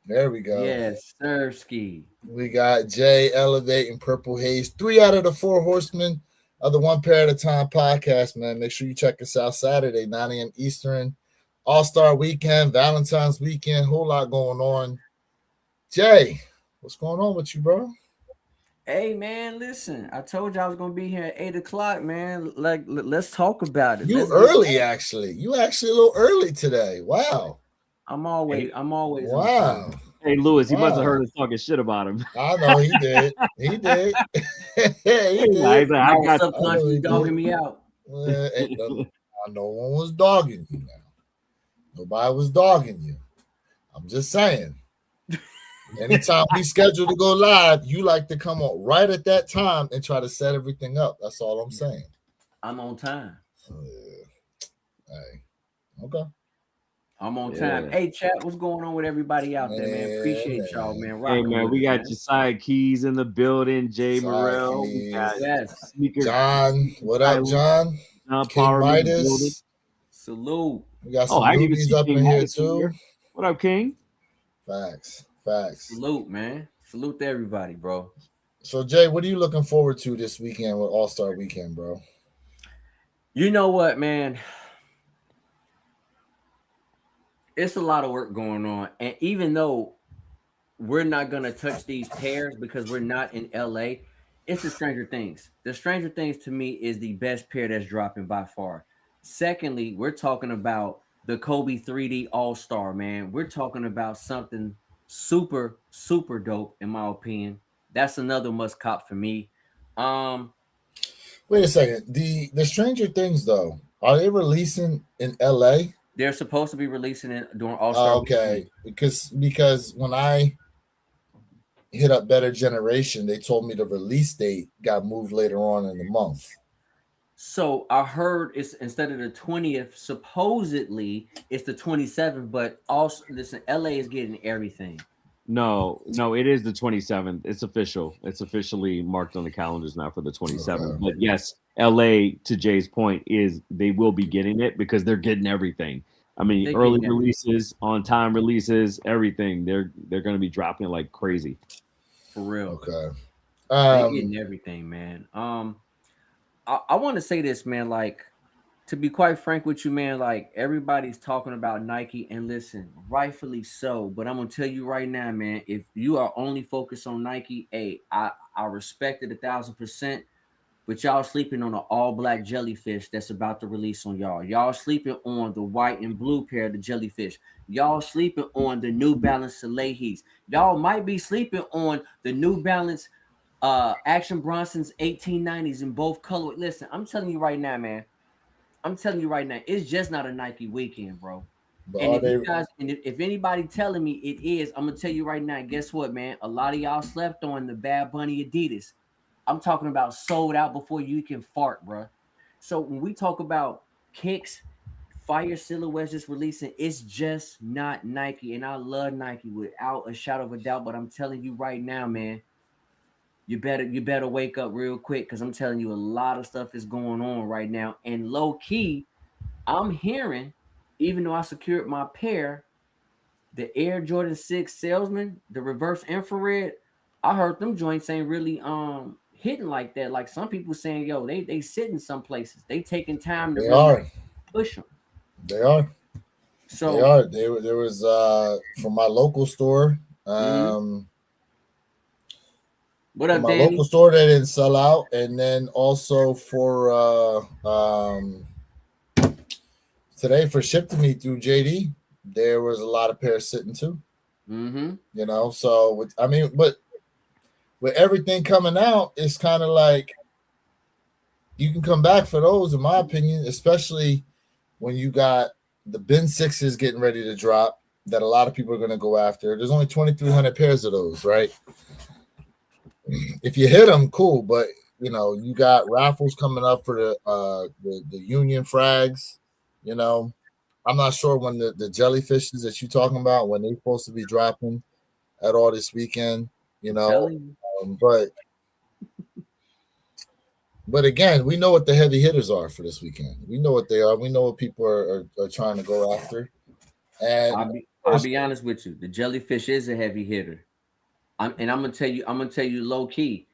There we go. Yes, Sirski. We got Jay, Elevate, and Purple Haze. 3 out of the 4 horsemen of the One Pair at a Time podcast, man. Make sure you check us out Saturday, 9 a.m. Eastern. All-Star weekend, Valentine's weekend, whole lot going on. Jay, what's going on with you, bro? Hey man, listen. I told you I was gonna be here at 8 o'clock, man. Like, let's talk about it. You Let's get early, going. actually. You actually a little early today. Wow. Hey, I'm always on Wow. time. hey, Lewis, he must have Wow. heard us talking shit about him. I know he did. He did. He He's like, did. he's like, I Y'all got I know subconsciously he dogging did. me out. No one was dogging you now. Nobody was dogging you. I'm just saying. Anytime we schedule to go live, you like to come on right at that time and try to set everything up. That's all I'm saying. I'm on time. Hey, okay. I'm on time. yeah. Hey, chat, what's going on with everybody out there, man? Man, Appreciate y'all, man. man, Hey rocking man, with we us, got man. Josiah Keys in the building, Jay Sorry, Morrell, we got keys. Yes. Sneaker John, what up, Silence, John? John King Power in the building. Midas. Salute. We got Oh, some I didn't even newbies see up King in here Madison too. here. What up, King? Facts, facts. Salute, man. Salute to everybody, bro. So, Jay, what are you looking forward to this weekend with All Star Weekend, bro? You know what, man? It's a lot of work going on. And even though we're not gonna touch these pairs because we're not in LA, it's the Stranger Things. The Stranger Things to me is the best pair that's dropping by far. Secondly, we're talking about the Kobe 3D All Star, man. We're talking about something super, super dope, in my opinion. That's another must cop for me. Um, Wait a second. The Stranger Things though, are they releasing in LA? they're supposed to be releasing it during All Star Okay, weekend. because when I hit up Better Generation, they told me the release date got moved later on in the month. So I heard it's instead of the 20th, supposedly it's the 27th, but also listen, LA is getting everything. No, it is the 27th. It's official. It's officially marked on the calendars now for the 27th. Okay. But yes, LA, to Jay's point, is they will be getting it because they're getting everything. I mean, They're early getting everything releases, on time releases, everything. They're going to be dropping like crazy. for real. Okay. They Um. getting everything, man. I want to say this, man. Like, to be quite frank with you, man, like everybody's talking about Nike, and listen, rightfully so. But I'm gonna tell you right now, man, if you are only focused on Nike, hey, I respect it 1,000%. But y'all sleeping on an all black jellyfish that's about to release on y'all. Y'all sleeping on the white and blue pair of the jellyfish. Y'all sleeping on the New Balance Salehis. Y'all might be sleeping on the New Balance Action Bronson's 1890s in both color. Listen, I'm telling you right now, man. I'm telling you right now, it's just not a Nike weekend, bro. But And are if you they? guys, and if anybody telling me it is, I'm gonna tell you right now. Guess what, man? A lot of y'all slept on the Bad Bunny Adidas. I'm talking about sold out before you can fart, bro. So when we talk about kicks, fire silhouettes just releasing, it's just not Nike. And I love Nike without a shadow of a doubt. But I'm telling you right now, man, you better wake up real quick because I'm telling you a lot of stuff is going on right now. And low key, I'm hearing, even though I secured my pair, the Air Jordan 6 salesman, the reverse infrared, I heard them joints ain't really hitting like that. Like some people saying, yo, they sitting some places. They taking time to They really are. push them. They are. They So, are. There was from my local store. mhm. What From up, my local Danny? store, they didn't sell out, and then also for today for ship to me through JD, there was a lot of pairs sitting too. Mm-hmm. So I mean, but with everything coming out, it's kind of like you can come back for those, in my opinion, especially when you got the bin sixes getting ready to drop that a lot of people are going to go after. There's only 2,300 pairs of those, right? If you hit them, cool. But you got raffles coming up for the Union Frags. You know, I'm not sure when the jellyfishes that you talking about when they're supposed to be dropping at all this weekend. You I'm know, telling you. um, but but again, we know what the heavy hitters are for this weekend. We know what they are. We know what people are trying to go after. I And be. I'll be honest with you. The jellyfish is a heavy hitter. I'm gonna tell you low key.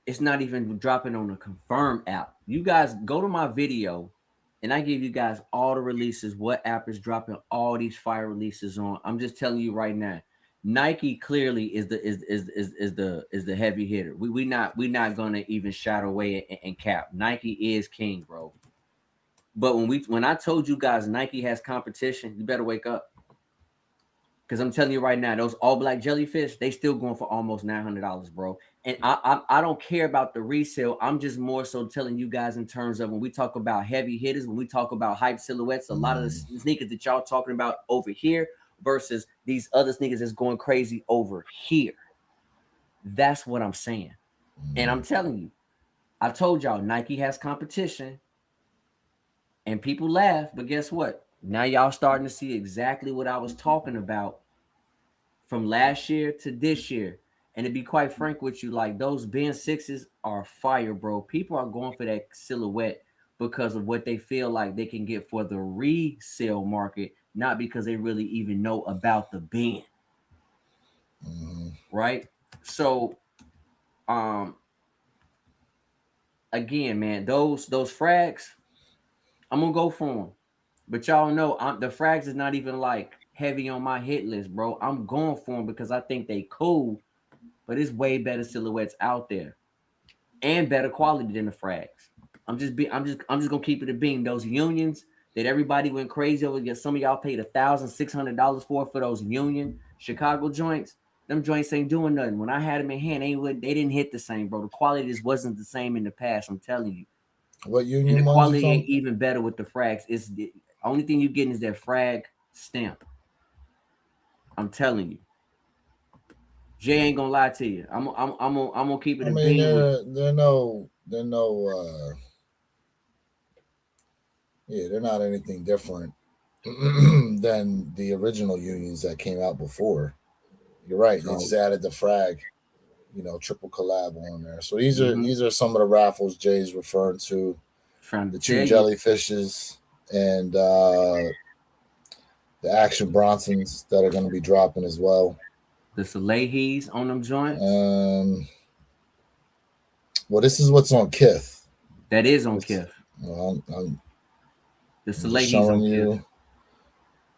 It's not even dropping on a confirmed app. You guys go to my video, and I give you guys all the releases. What app is dropping all these fire releases on? I'm just telling you right now. Nike clearly is the heavy hitter. We not gonna even shout away and cap. Nike is king, bro. But when I told you guys Nike has competition, you better wake up. Because I'm telling you right now, those all black jellyfish, they still going for almost $900, bro. And I don't care about the resale. I'm just more so telling you guys in terms of when we talk about heavy hitters, when we talk about hype silhouettes, a lot of the sneakers that y'all talking about over here versus these other sneakers that's going crazy over here. That's what I'm saying. And I'm telling you, I told y'all Nike has competition. And people laugh, but guess what? Now y'all starting to see exactly what I was talking about from last year to this year. And to be quite frank with you, like those Ben 6s are fire, bro. People are going for that silhouette because of what they feel like they can get for the resale market, not because they really even know about the Ben. Right? So again, man, those frags, I'm gonna go for them. But y'all know the frags is not even like heavy on my hit list, bro. I'm going for them because I think they cool, but it's way better silhouettes out there and better quality than the frags. I'm just gonna keep it a beam. Those unions that everybody went crazy over. Some of y'all paid $1,600 for those Union Chicago joints. Them joints ain't doing nothing. When I had them in hand, they didn't hit the same, bro. The quality just wasn't the same in the past. I'm telling you. What Union? And the quality ain't even better with the frags. It's the only thing you're getting is that frag stamp. I'm telling you. Jay ain't gonna lie to you. I'm gonna keep it a beam. They're no they're not anything different than the original unions that came out before. You're right. They just added the frag, triple collab on there. So these are some of the raffles Jay's referring to. The two jellyfishes and the Action Bronsons that are going to be dropping as well. The Salehis on them joints. Well, this is what's on Kith. That is on Kith. Well, the Salehis on Kith.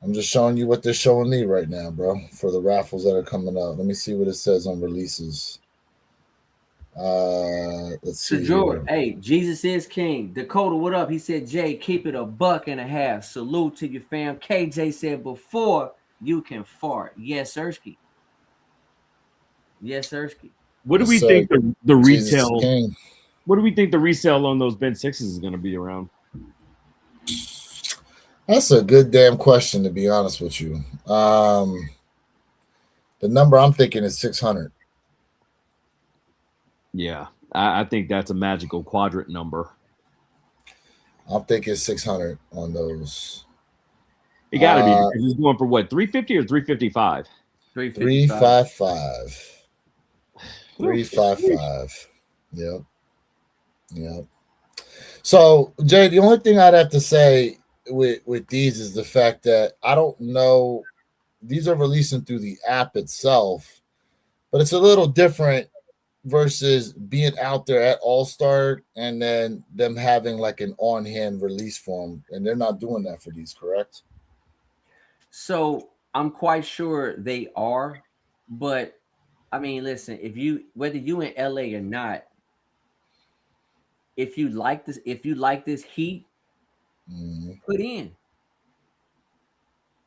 I'm just showing you what they're showing me right now, bro, for the raffles that are coming up. Let me see what it says on releases. Let's see. George, hey, Jesus is king. Dakota, what up? He said, Jay, keep it $1.50. Salute to your fam. KJ said, before you can fart. Yes, Ersky. Yes, Ersky. What do we think the retail? What do we think the resale on those Ben 6s is going to be around? That's a good damn question, to be honest with you. The number I'm thinking is 600. Yeah, I think that's a magical quadrant number. I'm thinking 600 on those. It got to be. He's going for what, 350 or 355? 355. 355. Yep. So, Jay, the only thing I'd have to say with these is the fact that I don't know. These are releasing through the app itself, but it's a little different versus being out there at All-Star and then them having like an on-hand release form, and they're not doing that for these, correct? So I'm quite sure they are, but I mean, listen, whether you in LA or not, if you like this heat, put in.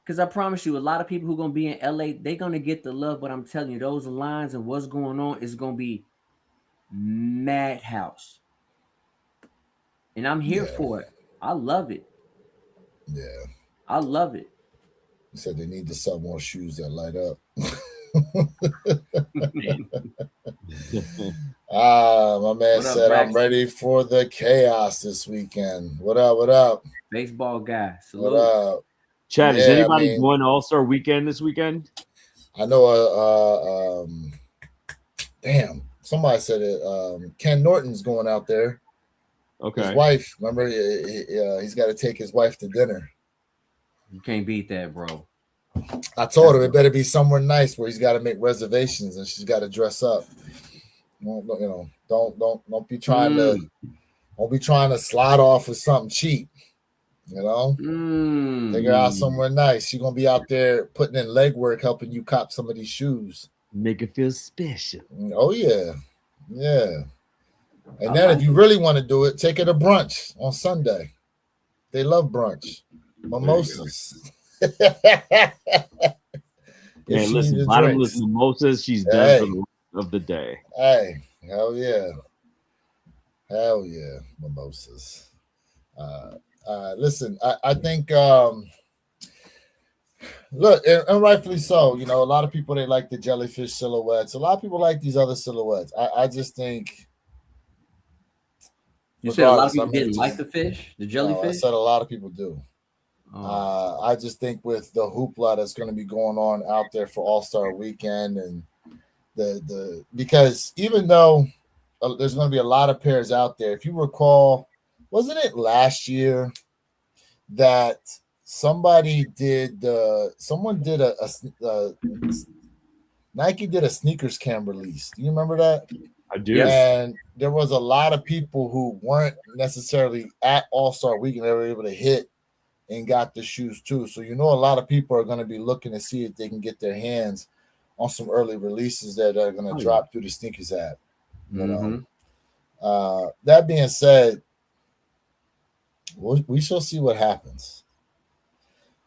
Because I promise you, a lot of people who are going to be in LA, they're going to get the love. But I'm telling you, those lines and what's going on is going to be madhouse. And I'm here for it. I love it. Yeah. I love it. He said they need to sell more shoes that light up. My man said, I'm ready for the chaos this weekend. What up? Baseball guy. Salute. What up? Chad, is anybody going All-Star weekend this weekend? I know damn, somebody said it. Ken Norton's going out there. Okay. His wife, remember, he's got to take his wife to dinner. You can't beat that, bro. I told her it better be somewhere nice where he's got to make reservations and she's got to dress up. Don't be trying to slide off with something cheap. Take her out somewhere nice. She's gonna be out there putting in legwork, helping you cop some of these shoes. Make it feel special. Oh yeah. And then if you really want to do it, take her to brunch on Sunday. They love brunch. Mimosas. Man, listen, bottomless mimosas, she's done for the rest of the day. Hey, hell yeah. Mimosas. Listen, I think look, and rightfully so, a lot of people, they like the jellyfish silhouettes. A lot of people like these other silhouettes. I just think you said a lot of people didn't like the jellyfish? No, I said a lot of people do. I just think with the hoopla that's going to be going on out there for All-Star Weekend, and because even though there's going to be a lot of pairs out there, if you recall, wasn't it last year that Nike did a sneakers cam release? Do you remember that? I do. And there was a lot of people who weren't necessarily at All-Star Weekend. They were able to hit and got the shoes too. So a lot of people are going to be looking to see if they can get their hands on some early releases that are going to drop through the sneakers app. That being said, we shall see what happens.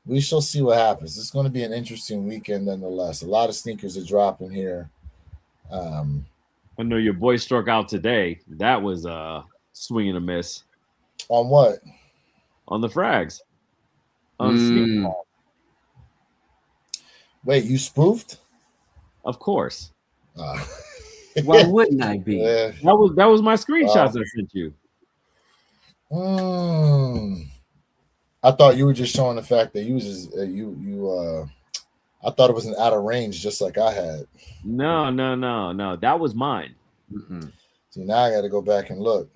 It's going to be an interesting weekend nonetheless. A lot of sneakers are dropping here. I know your boy struck out today. That was a swing and a miss. On what? On the frags. Wait, you spoofed? Of course. Why wouldn't I be? That was my screenshots I sent you. I thought you were just showing the fact that I thought it was an out of range, just like I had. No. That was mine. See, now I got to go back and look.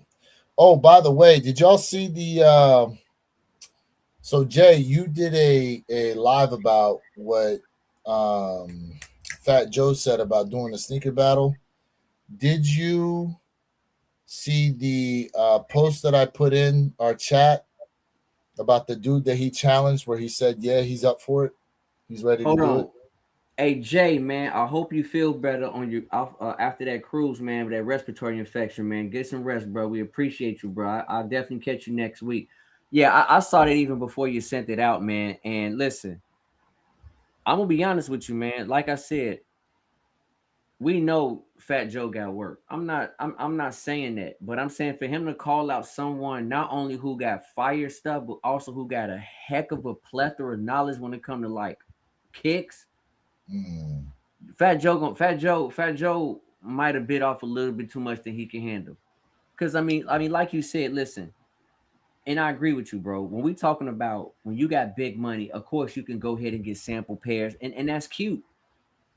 Oh, by the way, did y'all see the? So Jay, you did a live about what Fat Joe said about doing the sneaker battle. Did you see the post that I put in our chat about the dude that he challenged, where he said, yeah, he's up for it, he's ready to do it? Hey Jay, man, I hope you feel better on your after that cruise, man, with that respiratory infection, man. Get some rest, bro. We appreciate you, bro. I'll definitely catch you next week. Yeah, I saw that even before you sent it out, man. And listen, I'm gonna be honest with you, man. Like I said, we know Fat Joe got work. I'm not saying that, but I'm saying for him to call out someone not only who got fire stuff, but also who got a heck of a plethora of knowledge when it comes to like kicks. Fat Joe might have bit off a little bit too much than he can handle. Because I mean, like you said, listen. And I agree with you, bro. When we talking about when you got big money, of course you can go ahead and get sample pairs, and that's cute.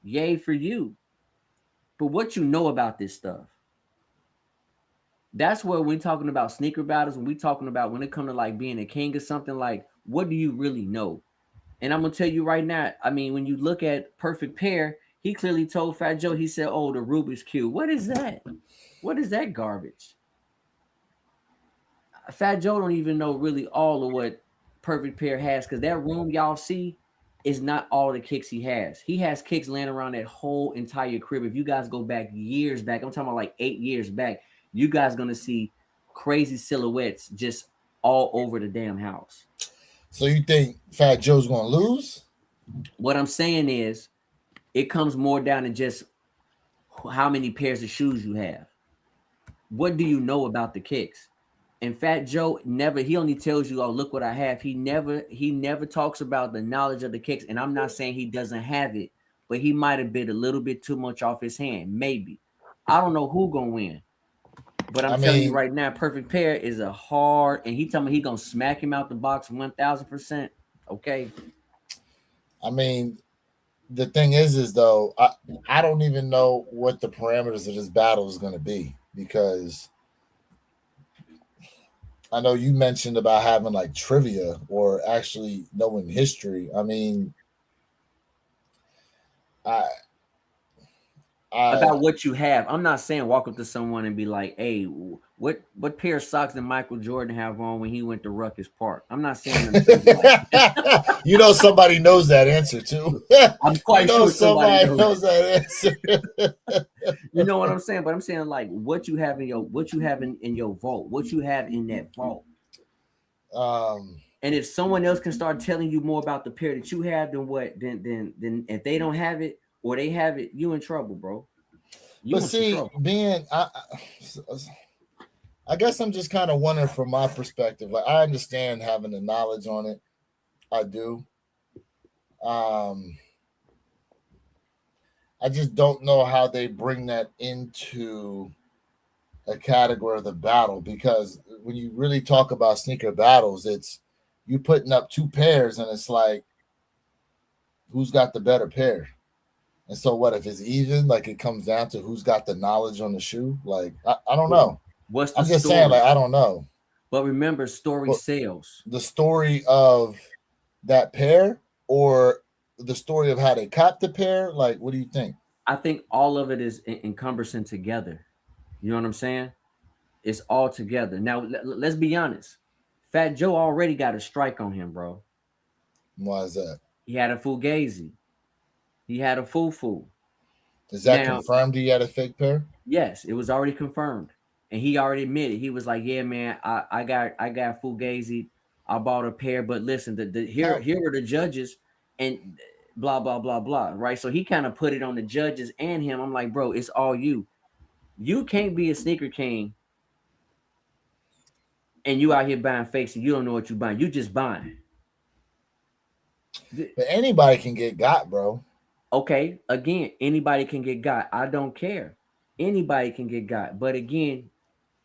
Yay for you. But what you know about this stuff? That's where we're talking about sneaker battles, when we talking about when it comes to like being a king or something, like what do you really know? And I'm gonna tell you right now, I mean, when you look at Perfect Pair, he clearly told Fat Joe, he said, oh, the Rubik's Cube. What is that? What is that garbage? Fat Joe don't even know really all of what Perfect Pair has, because that room y'all see is not all the kicks he has. He has kicks laying around that whole entire crib. If you guys go back years back, I'm talking about like 8 years back, you guys gonna see crazy silhouettes just all over the damn house. So you think Fat Joe's gonna lose? What I'm saying is, it comes more down to just how many pairs of shoes you have. What do you know about the kicks? And Fat Joe he only tells you, oh, look what I have. He never talks about the knowledge of the kicks. And I'm not saying he doesn't have it, but he might have bit a little bit too much off his hand. Maybe. I don't know who gonna win. But I'm telling you right now, Perfect Pair is a hard, and he told me he gonna smack him out the box 1,000%. Okay. I mean, the thing is though, I don't even know what the parameters of this battle is gonna be, because I know you mentioned about having like trivia or actually knowing history. I mean, I, I about what you have. I'm not saying walk up to someone and be like, "Hey, what pair of socks did Michael Jordan have on when he went to Ruckus Park?" I'm not saying them things like you know somebody knows that answer too. I'm You quite know sure somebody somebody knows. knows that answer. You know what I'm saying? But I'm saying like what you have in your vault, what you have in that vault. um, And if someone else can start telling you more about the pair that you have than what then if they don't have it or they have it, you in trouble, bro. You but in some see, trouble. I guess I'm just kind of wondering from my perspective. Like I understand having the knowledge on it, I do. Um, I just don't know how they bring that into a category of the battle because when you really talk about sneaker battles, it's you putting up two pairs and it's like who's got the better pair. And so what if it's even like it comes down to who's got the knowledge on the shoe? Like I don't know. What's the I'm just saying story? like I don't know. But remember, story But sells. the story of that pair or the story of how they copped the pair, like what do you think? I think all of it is encompassing together. You know what I'm saying? It's all together. Now, let's be honest. Fat Joe already got a strike on him, bro. Why is that? He had a Fugazi. He had a Fufu. Is that Now, confirmed he had a fake pair? yes, it was already confirmed. And he already admitted. He was like, yeah, man, I got Fugazi. I bought a pair, but listen, How here were the judges and blah blah blah blah. Right. So he kind of put it on the judges and him. I'm like, bro, it's all you. You can't be a sneaker king and you out here buying fakes and you don't know what you're buying. You just buying. but anybody can get got, bro. Okay, again, anybody can get got. I don't care. Anybody can get got. But again,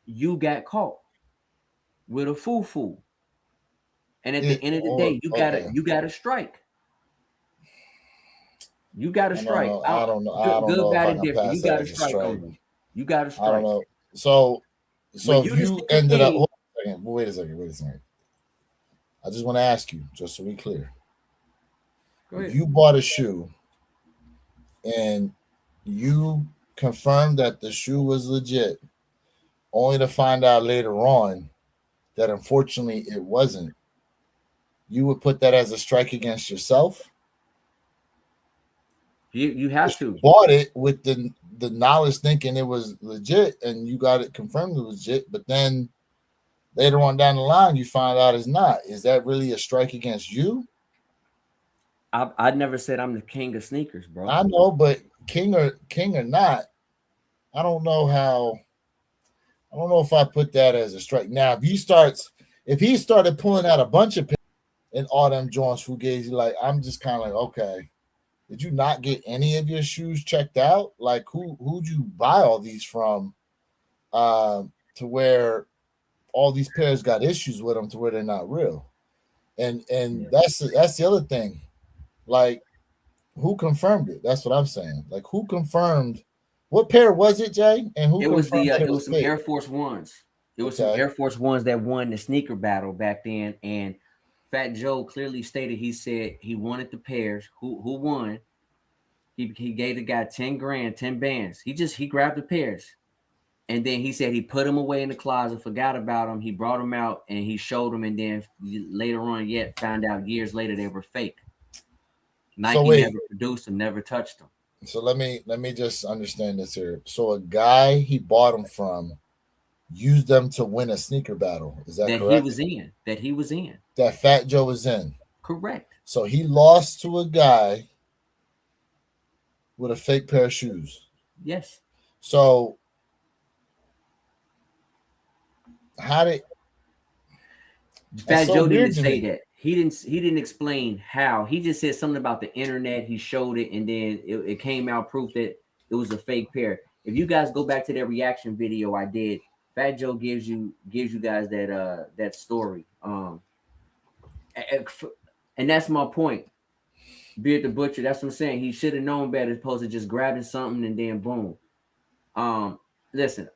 you got caught with a foo-foo. And at the end of the Or day, okay. you gotta strike. You gotta I don't strike. know. I don't know. I don't Good, know if bad, I and can different. pass You that gotta as a strike strike. on them. You gotta I don't strike. know. So When if you the you sneaker ended up king, hold on a second, wait a second, wait a second. I just want to ask you, just so we clear. go If ahead. you bought a shoe and you confirmed that the shoe was legit, only to find out later on that unfortunately it wasn't, you would put that as a strike against yourself. You have You to. bought it with the knowledge thinking it was legit and you got it confirmed it was legit, but then later on down the line you find out it's not. Is that really a strike against you? I never said I'm the king of sneakers, bro. I know, but king or not, I don't know how. I don't know if I put that as a strike. Now, if he started pulling out a bunch of and all them joints Fugazi, like I'm just kind of like, okay, did you not get any of your shoes checked out? Like who'd you buy all these from? To where all these pairs got issues with them to where they're not real. And Yeah. that's the other thing. Like who confirmed it? That's what I'm saying. Like who confirmed what pair was it, Jay? And who confirmed that it It was was some fake? Air Force Ones. It was some Okay. Air Force Ones that won the sneaker battle back then. And Fat Joe clearly stated he said he wanted the pairs. Who won? He gave the guy 10 grand, 10 bands. He grabbed the pairs. And then he said he put them away in the closet, forgot about them. He brought them out and he showed them. And then later on, yet found out years later they were fake. So Nike wait, never produced them, never touched them. so let me just understand this here. So a guy he bought them from used them to win a sneaker battle. Is that That he correct? was in. That he was in. That Fat Joe was in. Correct. So he lost to a guy with a fake pair of shoes. Yes. So how did that's Fat so Joe didn't weird to say me. that. He didn't explain how. He just said something about the internet. He showed it, and then it came out proof that it was a fake pair. If you guys go back to that reaction video I did, Fat Joe gives you guys that story. And that's my point. Beard the Butcher. That's what I'm saying. He should have known better, as opposed to just grabbing something and then boom. Um, listen,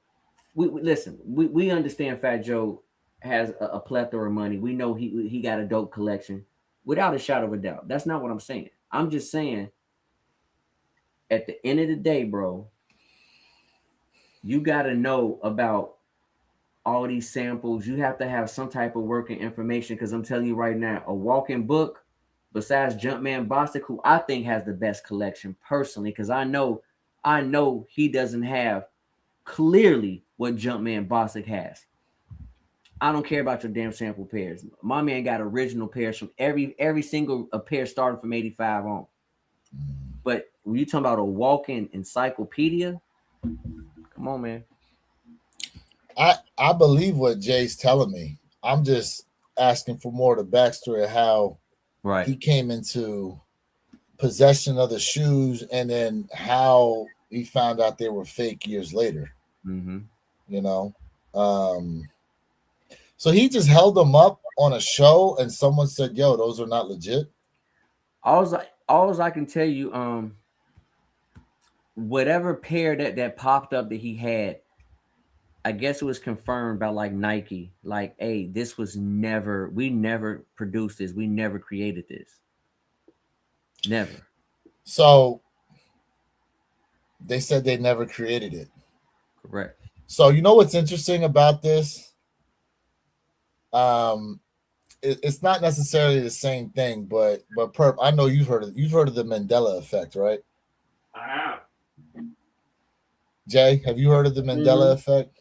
we understand Fat Joe has a plethora of money. We know he got a dope collection without a shadow of a doubt. That's not what I'm saying. I'm just saying at the end of the day, bro, you got to know about all these samples. You have to have some type of working information because I'm telling you right now, a walking book, besides Jumpman Bostic, who I think has the best collection personally, because I know he doesn't have clearly what Jumpman Bostic has. I don't care about your damn sample pairs. My man got original pairs from every single pair starting from 85 on. But when you talking about a walking encyclopedia, come on, man. I believe what Jay's telling me. I'm just asking for more of the backstory of how he came into possession of the shoes and then how he found out they were fake years later. Mm-hmm. You know, so he just held them up on a show, and someone said, "Yo, those are not legit." All I can tell you, whatever pair that popped up that he had, I guess it was confirmed by like Nike, like, hey, we never produced this, we never created this, never. So they said they never created it. Correct. So you know what's interesting about this? It's not necessarily the same thing, but Perp, I know you've heard of the Mandela effect, right? I have. Jay, have you heard of the Mandela effect?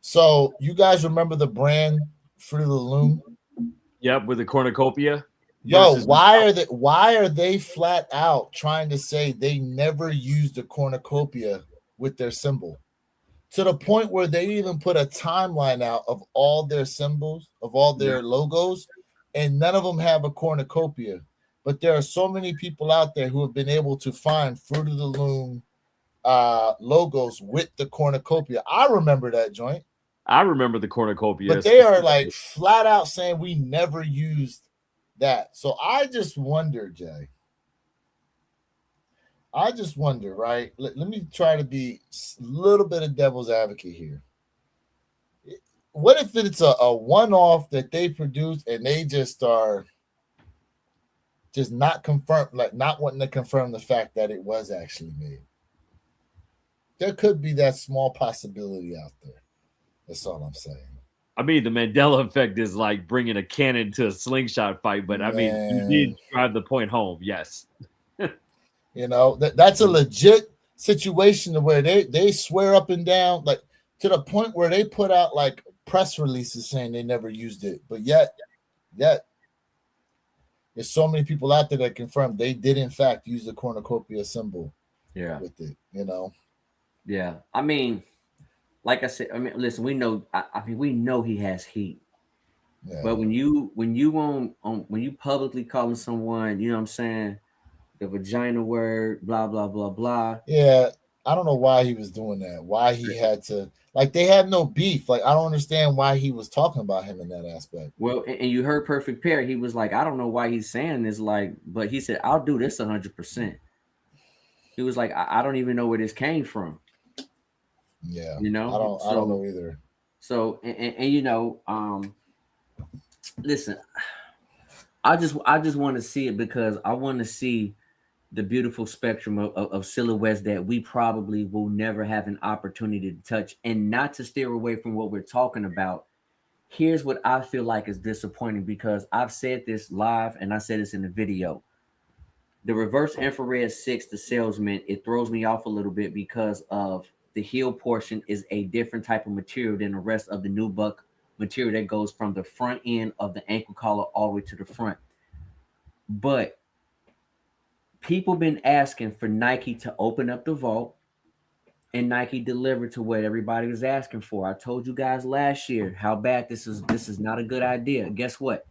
So you guys remember the brand Fruit of the Loom? Yep, with the cornucopia. Yo, why are they flat out trying to say they never used a cornucopia with their symbol? To the point where they even put a timeline out of all their symbols, of all their logos, and none of them have a cornucopia. But there are so many people out there who have been able to find Fruit of the Loom logos with the cornucopia. I remember that joint. I remember the cornucopia. But they are like flat out saying we never used that. So I just wonder, Jay. I just wonder, right? Let me try to be a little bit of devil's advocate here. What if it's a one-off that they produce and they just are just not confirmed, like not wanting to confirm the fact that it was actually made? There could be that small possibility out there. That's all I'm saying. I mean, the Mandela effect is like bringing a cannon to a slingshot fight, but I mean, you did drive the point home. Yes. You know, that's a legit situation where they swear up and down, like to the point where they put out like press releases saying they never used it. But yet there's so many people out there that confirm they did in fact use the cornucopia symbol with it, you know. Yeah. I mean, like I said, I mean, listen, we know we know he has heat. Yeah. But when you publicly calling someone, you know what I'm saying, the vagina word, blah blah blah blah. Yeah, I don't know why he was doing that. Why he had to, like, they had no beef. Like, I don't understand why he was talking about him in that aspect. Well, and you heard Perfect Pair. He was like, I don't know why he's saying this, like, but he said, I'll do this 100%. He was like, I don't even know where this came from. Yeah, you know, I don't know either. So, and you know, listen, I just want to see it because I want to see the beautiful spectrum of silhouettes that we probably will never have an opportunity to touch. And not to steer away from what we're talking about, here's what I feel like is disappointing, because I've said this live and I said this in the video. The reverse infrared 6, the Salesman, it throws me off a little bit because of the heel portion is a different type of material than the rest of the nubuck material that goes from the front end of the ankle collar all the way to the front. But people been asking for Nike to open up the vault, and Nike delivered to what everybody was asking for. I told you guys last year how bad this is. This is not a good idea. Guess what?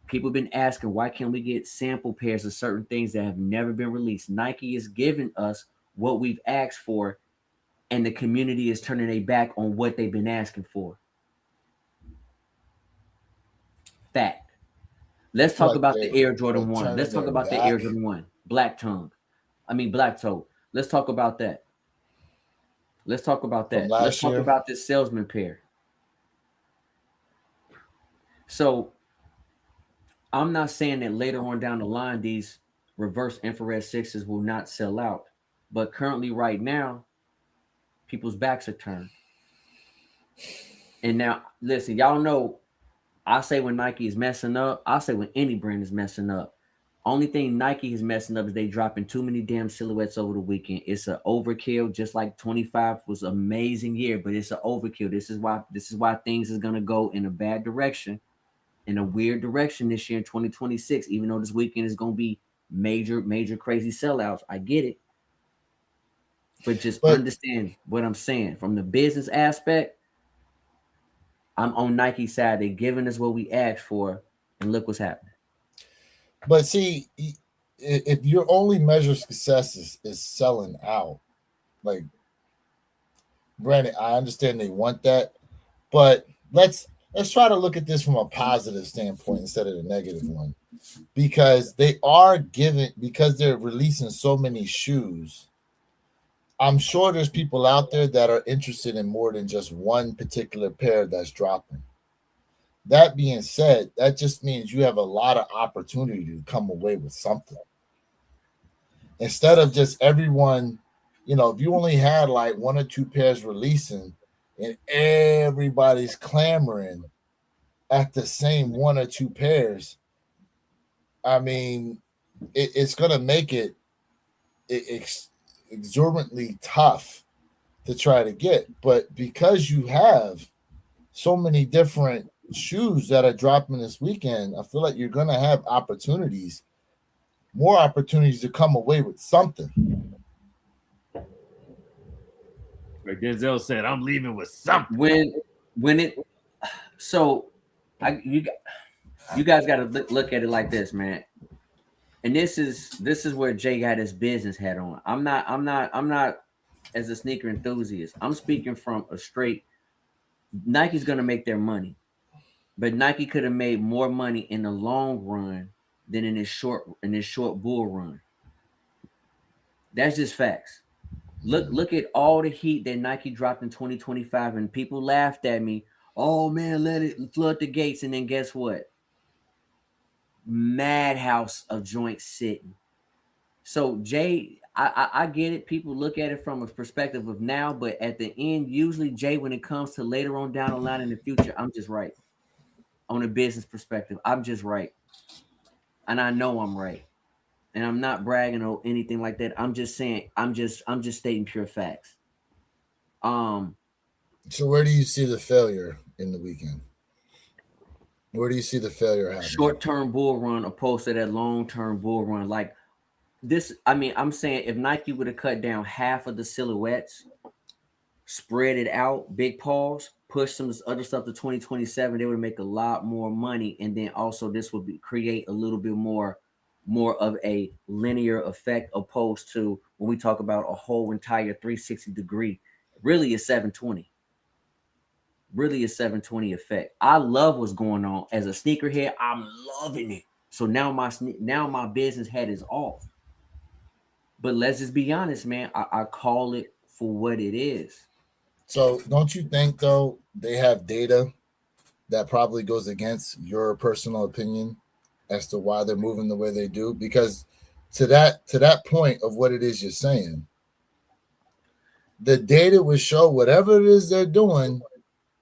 People been asking, why can't we get sample pairs of certain things that have never been released? Nike is giving us what we've asked for, and the community is turning their back on what they've been asking for. Fact. Let's talk about the Air Jordan 1. Let's talk about the Air Jordan 1. Black Toe. Let's talk about that. Let's talk about this Salesman pair. So I'm not saying that later on down the line, these reverse infrared 6s will not sell out. But currently, right now, people's backs are turned. And now, listen, y'all know I say when Nike is messing up, I say when any brand is messing up. Only thing Nike is messing up is they dropping too many damn silhouettes over the weekend. It's an overkill, just like 25 was an amazing year, but it's an overkill. This is why things is gonna go in a bad direction, in a weird direction this year in 2026. Even though this weekend is gonna be major, major crazy sellouts. I get it. But just understand what I'm saying. From the business aspect, I'm on Nike's side. They're giving us what we asked for, and look what's happening. But see, if your only measure of success is selling out, like, granted, I understand they want that, but let's try to look at this from a positive standpoint instead of the negative one, because because they're releasing so many shoes. I'm sure there's people out there that are interested in more than just one particular pair that's dropping. That being said, that just means you have a lot of opportunity to come away with something. Instead of just everyone, if you only had like one or two pairs releasing and everybody's clamoring at the same one or two pairs, I mean, it's going to make it exorbitantly tough to try to get. But because you have so many different shoes that are dropping this weekend, I feel like you're going to have more opportunities to come away with something. Like Denzel said, I'm leaving with something. You guys got to look at it like this, man. And this is where Jay got his business hat on. I'm not as a sneaker enthusiast. I'm speaking from a straight. Nike's gonna make their money, but Nike could have made more money in the long run than in this short bull run. That's just facts. Look at all the heat that Nike dropped in 2025, and people laughed at me. Oh man, let it flood the gates, and then guess what? Madhouse of joints sitting. So Jay, I get it. People look at it from a perspective of now, but at the end, usually Jay, when it comes to later on down the line in the future, I'm just right. On a business perspective, I'm just right, and I know I'm right, and I'm not bragging or anything like that. I'm just saying, I'm just stating pure facts. So where do you see the failure in the weekend? Where do you see the failure happening? Short-term bull run opposed to that long-term bull run. Like this, I mean, I'm saying if Nike would have cut down half of the silhouettes, spread it out, big pause, push some other stuff to 2027, they would make a lot more money. And then also this would create a little bit more of a linear effect opposed to when we talk about a whole entire 360 degree, really a 720. Really a 720 effect. I love what's going on as a sneakerhead. I'm loving it. So now my business head is off. But let's just be honest, man. I call it for what it is. So don't you think though they have data that probably goes against your personal opinion as to why they're moving the way they do? Because to that point of what it is you're saying, the data would show whatever it is they're doing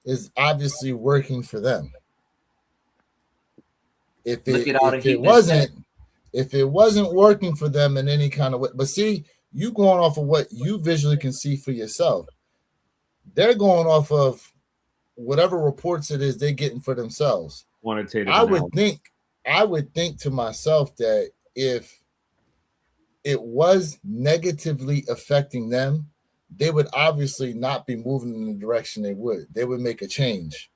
is obviously working for them. If it wasn't working for them in any kind of way, but see, you going off of what you visually can see for yourself. They're going off of whatever reports it is they're getting for themselves. Quantitative. I would think to myself that if it was negatively affecting them, they would obviously not be moving in the direction they would. They would make a change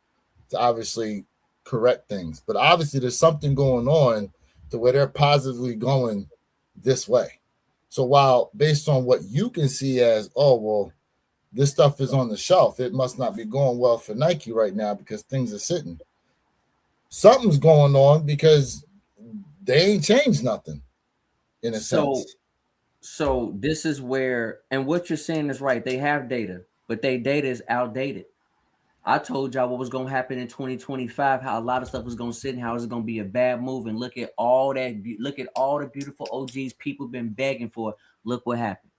to obviously correct things. But obviously there's something going on to where they're positively going this way. So while based on what you can see as, oh, well, this stuff is on the shelf, it must not be going well for Nike right now because things are sitting. Something's going on because they ain't changed nothing in a sense. So this is where, and what you're saying is right. They have data, but their data is outdated. I told y'all what was going to happen in 2025, how a lot of stuff was going to sit and how it's going to be a bad move. And look at all that. Look at all the beautiful OGs people been begging for. Look what happened.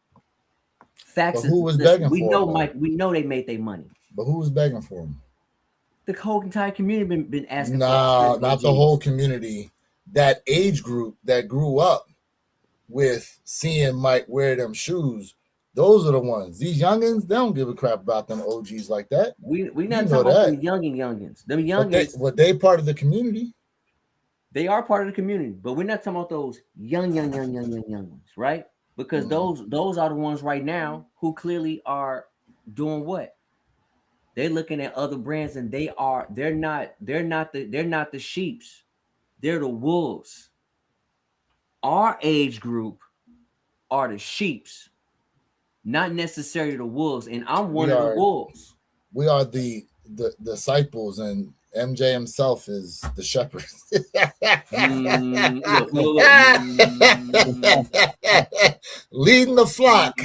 Facts. But who was Listen, begging we for know him, Mike. We know they made their money. But who was begging for him? The whole entire community been asking. Nah, for not the whole community. That age group that grew up with seeing Mike wear them shoes. Those are the ones. These youngins, they don't give a crap about them OGs like that. We not talking about them youngins. Them youngins. But they part of the community. They are part of the community, but we're not talking about those young ones, right? Because those are the ones right now who clearly are doing what? They're looking at other brands and they're not the sheeps. They're the wolves. Our age group are the sheeps, not necessarily the wolves. And I'm one of the wolves. We are the disciples, and MJ himself is the shepherd. Leading the flock.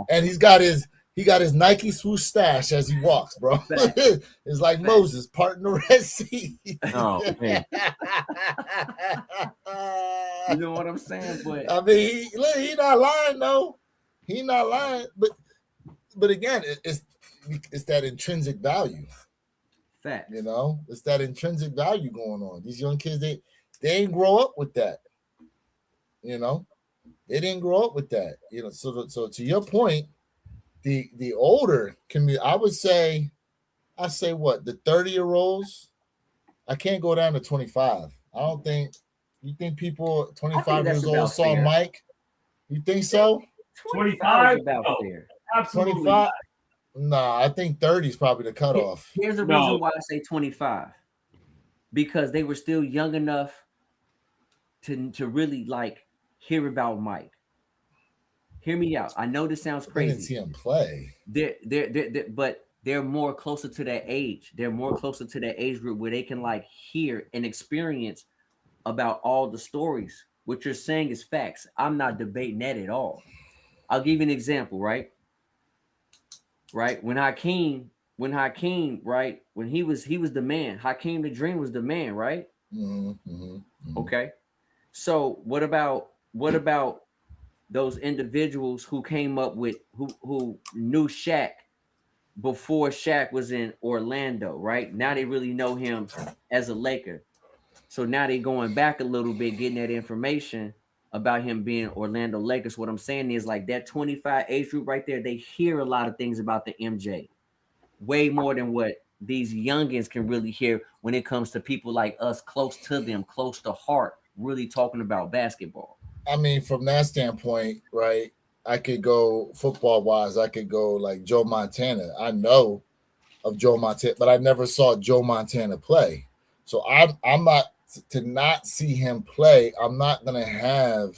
And he got his Nike swoosh stash as he walks, bro. It's like Moses parting the Red Sea. Oh man. You know what I'm saying? But I mean, he not lying though. He not lying, but again, it's that intrinsic value. Fact. You know, it's that intrinsic value going on. These young kids, they ain't grow up with that. You know, they didn't grow up with that. You know, so to your point, the older community, I say what, the 30-year-olds, I can't go down to 25. I don't think. You think people 25 years old saw fair. Mike? You think so? 25 about fair. Absolutely. 25. Nah, I think 30 is probably the cutoff. Here's the reason why I say 25. Because they were still young enough to really like hear about Mike. Hear me out. I know this sounds crazy. I didn't see him play. But they're more closer to that age. They're more closer to that age group where they can like hear and experience about all the stories. What you're saying is facts. I'm not debating that at all. I'll give you an example, right? Right? When Hakeem, right? When he was the man. Hakeem the Dream was the man, right? Mm-hmm. Okay. So what about those individuals who came up with who knew Shaq before Shaq was in Orlando, right? Now they really know him as a Laker. So now they're going back a little bit, getting that information about him being Orlando Lakers. What I'm saying is like that 25 age group right there, they hear a lot of things about the MJ. Way more than what these youngins can really hear when it comes to people like us, close to them, close to heart, really talking about basketball. I mean, from that standpoint, right, I could go football-wise, I could go like Joe Montana. I know of Joe Montana, but I never saw Joe Montana play. So I'm not, to not see him play, I'm not going to have,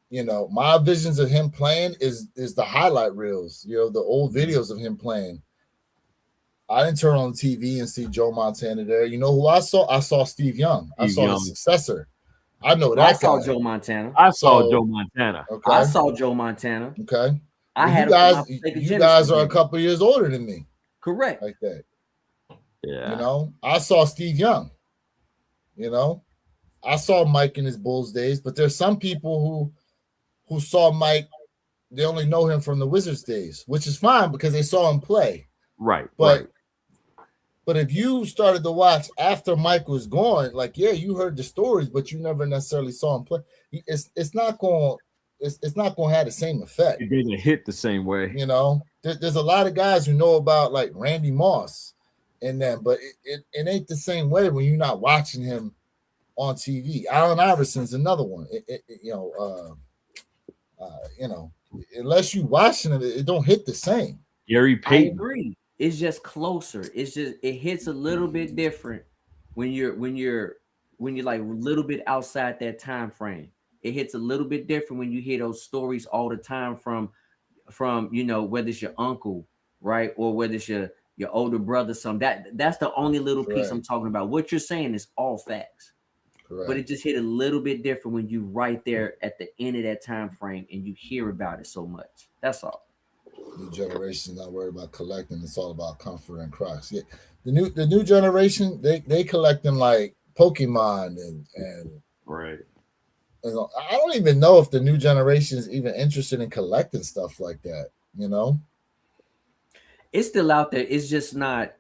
you know, my visions of him playing is the highlight reels, you know, the old videos of him playing. I didn't turn on TV and see Joe Montana there. You know who I saw? I saw Steve Young. I saw his successor. I know that I saw Joe Montana. I saw Joe Montana. Okay. I saw Joe Montana. Okay. I had you guys are a couple years older than me. Correct. Like that. Yeah. You know, I saw Steve Young. You know, I saw Mike in his Bulls days, but there's some people who saw Mike, they only know him from the Wizards days, which is fine because they saw him play. Right. But if you started to watch after Mike was gone, like, yeah, you heard the stories, but you never necessarily saw him play. It's not going to have the same effect. It didn't hit the same way. You know, there's a lot of guys who know about like Randy Moss and them, but it ain't the same way when you're not watching him on TV. Allen Iverson's another one. You know, unless you watching it don't hit the same. Gary Payton. I agree. It's just closer. It hits a little bit different when you're like a little bit outside that time frame. It hits a little bit different when you hear those stories all the time from you know, whether it's your uncle, right, or whether it's your older brother. That's the only little piece I'm talking about. What you're saying is all facts. Correct. But it just hit a little bit different when you right there at the end of that time frame and you hear about it so much. That's all. New generation not worried about collecting. It's all about comfort and Crocs. Yeah, the new generation they collect them like Pokemon and right. I don't even know if the new generation is even interested in collecting stuff like that. You know, It's still out there. It's just not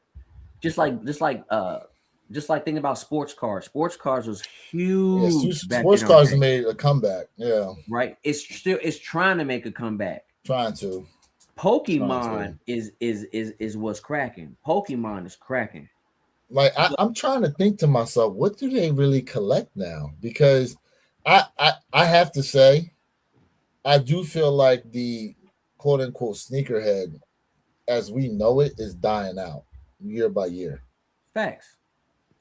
just like thinking about sports cars. Sports cars was yeah, huge back sports in our cars have day, made a comeback. Yeah, right? It's trying to make a comeback. trying to. Pokemon is what's cracking. Pokemon is cracking. Like I'm trying to think to myself, what do they really collect now? Because I have to say, I do feel like the quote unquote sneakerhead as we know it is dying out year by year. Facts.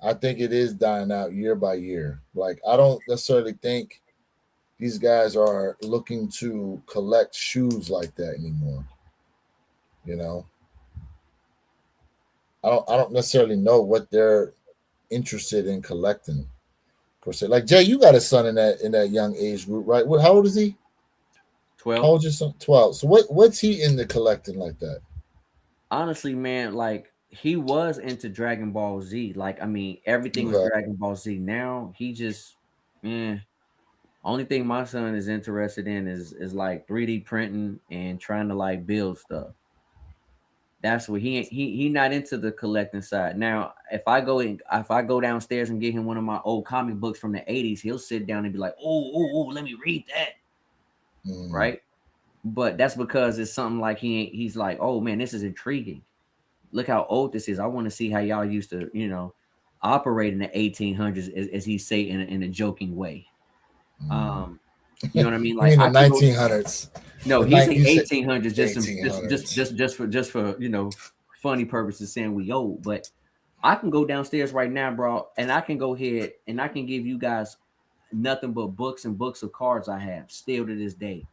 I think it is dying out year by year. Like I don't necessarily think these guys are looking to collect shoes like that anymore. You know, I don't necessarily know what they're interested in collecting per se. Like Jay, you got a son in that young age group, right? How old is he? How 12. old is your son? 12. So what's he into collecting like that? Honestly, man, like he was into Dragon Ball Z. Like, I mean, everything was Okay. Dragon Ball Z. Now he just, eh. Only thing my son is interested in is like 3D printing and trying to like build stuff. That's what he not into the collecting side. Now, if I go downstairs and get him one of my old comic books from the 80s, he'll sit down and be like, oh, let me read that. Mm. Right. But that's because it's something like he's like, oh man, this is intriguing. Look how old this is. I want to see how y'all used to, operate in the 1800s, as he say in a joking way. Mm. You know what I mean? You Like mean the I can go, 1900s? no, The he's saying you said 1800s just 1800s. just for funny purposes saying we old. But I can go downstairs right now, bro, and I can go ahead and I can give you guys nothing but books and books of cards I have still to this day.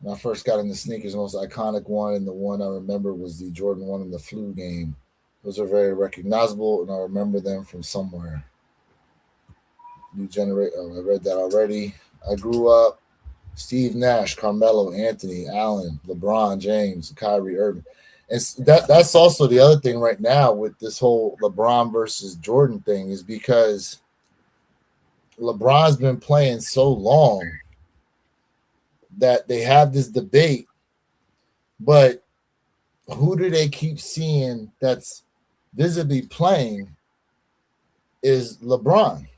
When I first got into sneakers, the most iconic one and the one I remember was the Jordan 1 in the flu game. Those are very recognizable, and I remember them from somewhere. New generation. Oh, I read that already. I grew up. Steve Nash, Carmelo Anthony, Allen, LeBron James, Kyrie Irving. And that's also the other thing right now with this whole LeBron versus Jordan thing is because LeBron's been playing so long that they have this debate, but who do they keep seeing that's visibly playing is LeBron.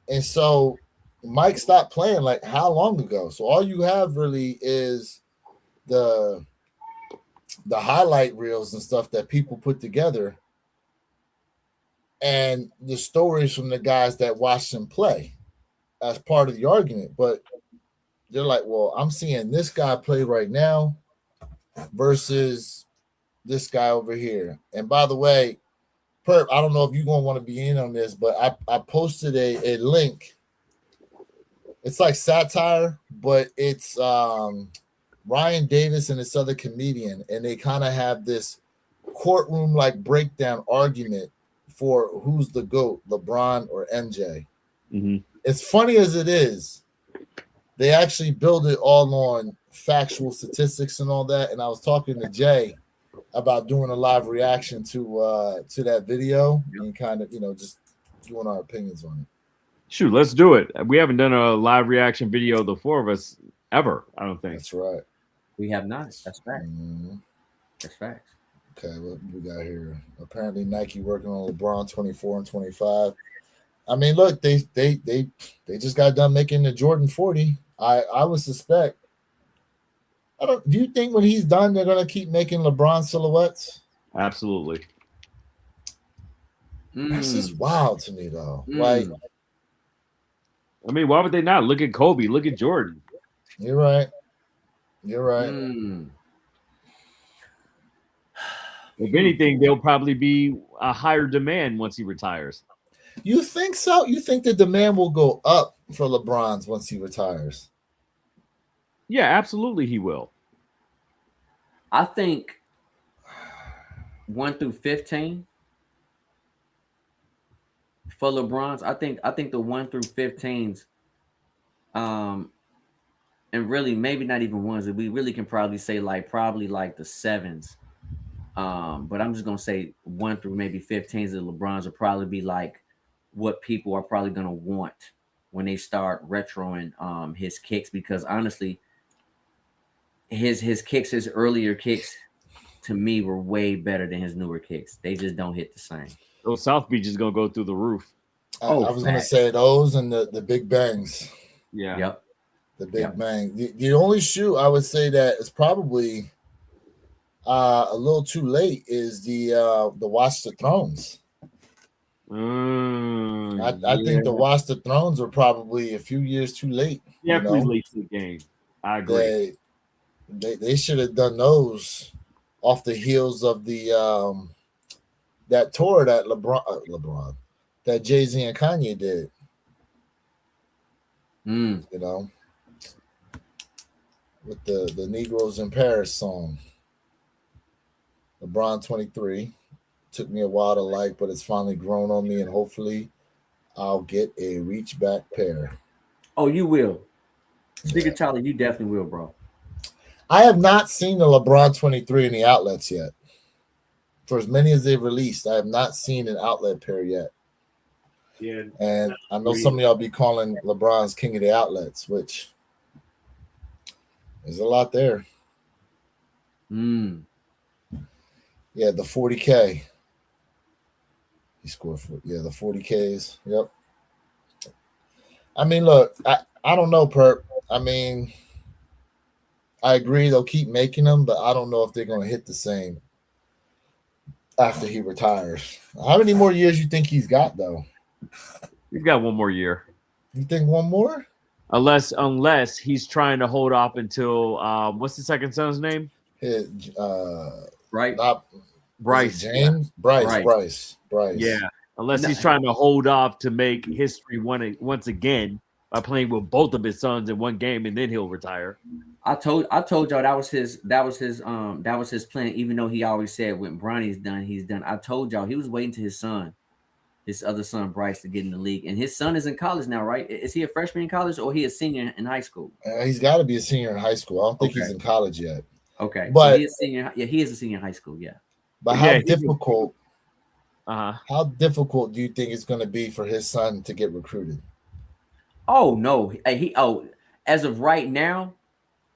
And so Mike stopped playing like how long ago? So all you have really is the highlight reels and stuff that people put together and the stories from the guys that watched him play as part of the argument. But they're like, well, I'm seeing this guy play right now versus this guy over here. And by the way, Perp, I don't know if you're going to want to be in on this, but I posted a link. It's like satire, but it's Ryan Davis and this other comedian, and they kind of have this courtroom like breakdown argument for who's the GOAT, LeBron or MJ. Mm-hmm. As funny as it is, they actually build it all on factual statistics and all that. And I was talking to Jay about doing a live reaction to that video and kind of just doing our opinions on it. Shoot, let's do it. We haven't done a live reaction video, the four of us, ever. I don't think. That's right. We have not. That's fact. Mm-hmm. That's facts. Okay, what we got here? Apparently, Nike working on LeBron 24 and 25. I mean, look, they just got done making the Jordan 40. I would suspect. Do you think when he's done, they're gonna keep making LeBron silhouettes? Absolutely. That's just wild to me, though. Like, I mean, why would they not? Look at Kobe. Look at Jordan. You're right. You're right. If anything, there'll probably be a higher demand once he retires. You think so? You think the demand will go up for LeBron's once he retires? Yeah, absolutely he will. I think 1 through 15 for LeBron's. I think the 1 through 15s, and really maybe not even ones that we really can probably say probably like the 7s. But I'm just gonna say 1 through maybe 15s of LeBron's will probably be like what people are probably gonna want when they start retroing his kicks, because honestly, his kicks, his earlier kicks to me were way better than his newer kicks. They just don't hit the same. So South Beach is gonna go through the roof. I was gonna say those and the big bangs. Yeah. Yep. The big bang. The only shoe I would say that is probably a little too late is the Watch the Thrones. I think the Watch the Thrones were probably a few years too late. Definitely late to the game. I agree. They should have done those off the heels of the that tour that LeBron that Jay-Z and Kanye did. You know, with the Negroes in Paris song. LeBron 23. Took me a while to like, but it's finally grown on me, and hopefully I'll get a reach back pair. Oh, you will. Speaking of Charlie, you definitely will, bro. I have not seen the LeBron 23 in the outlets yet. For as many as they've released, I have not seen an outlet pair yet. Yeah. And I know some of y'all be calling LeBron's king of the outlets, which there's a lot there. Yeah, the 40K. He scored the 40Ks. Yep. I mean, look, I don't know, Perp. I mean, I agree they'll keep making them, but I don't know if they're going to hit the same after he retires. How many more years you think he's got, though? He's got one more year. You think one more? Unless he's trying to hold off until what's the second son's name? Bryce. James? Bryce. Yeah. Unless he's trying to hold off to make history once again by playing with both of his sons in one game, and then he'll retire. I told y'all that was his plan, even though he always said when Bronny's done, he's done. I told y'all he was waiting to his other son Bryce to get in the league. And his son is in college now, right? Is he a freshman in college or he a senior in high school? He's got to be a senior in high school. I don't think he's in college yet. Okay. But so he is senior. Yeah, he is a senior in high school. Yeah. But how difficult? How difficult do you think it's going to be for his son to get recruited? Oh no, as of right now,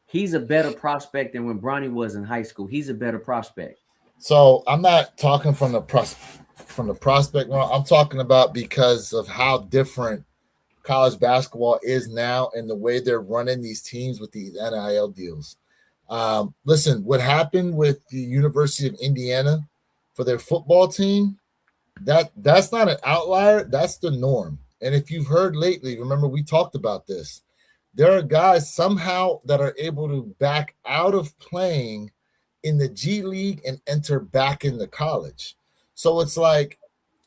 he's a better prospect than when Bronny was in high school. He's a better prospect. So I'm not talking from the prospect. I'm talking about because of how different college basketball is now and the way they're running these teams with these NIL deals. Listen, what happened with the University of Indiana for their football team, that's not an outlier. That's the norm. And if you've heard lately, remember we talked about this. There are guys somehow that are able to back out of playing in the G League and enter back into college. So it's like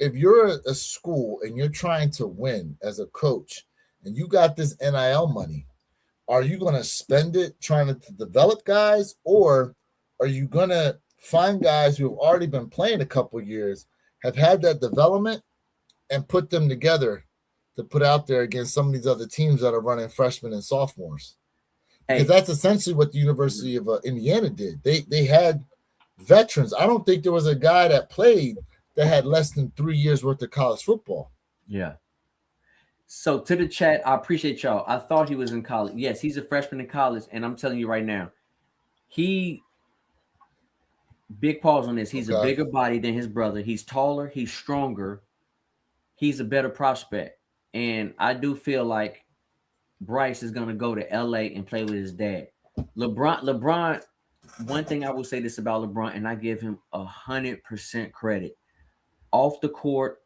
if you're a school and you're trying to win as a coach and you got this NIL money, are you going to spend it trying to develop guys, or are you going to find guys who have already been playing a couple of years, have had that development, and put them together to put out there against some of these other teams that are running freshmen and sophomores? Because that's essentially what the University of Indiana did. They had veterans. I don't think there was a guy that played that had less than 3 years worth of college football. Yeah. So to the chat, I appreciate y'all. I thought he was in college. Yes, he's a freshman in college, and I'm telling you right now, big pause on this. He's a bigger body than his brother. He's taller. He's stronger. He's a better prospect. And I do feel like Bryce is going to go to LA and play with his dad. LeBron, one thing I will say this about LeBron, and I give him 100% credit. Off the court,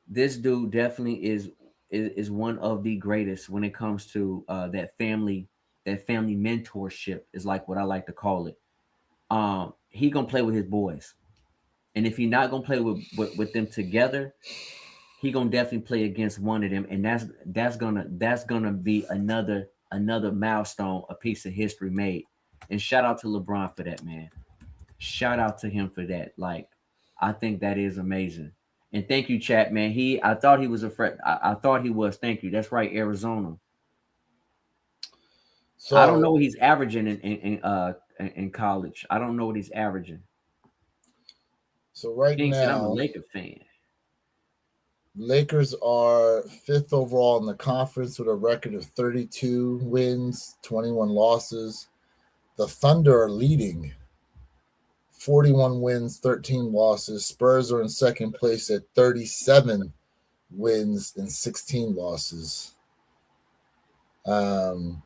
this dude definitely is one of the greatest when it comes to that family mentorship is like what I like to call it. He gonna play with his boys, and if he's not gonna play with them together, he gonna definitely play against one of them, and that's gonna be another milestone, a piece of history made. And shout out to LeBron for that, man. Shout out to him for that. Like, I think that is amazing. And thank you, chat, man. I thought he was I thought he was. Thank you. That's right, Arizona. So I don't know what he's averaging in college. I don't know what he's averaging. So right now, I'm a Laker fan. Lakers are 5th overall in the conference with a record of 32 wins, 21 losses. The Thunder are leading, 41 wins, 13 losses. Spurs are in second place at 37 wins and 16 losses. And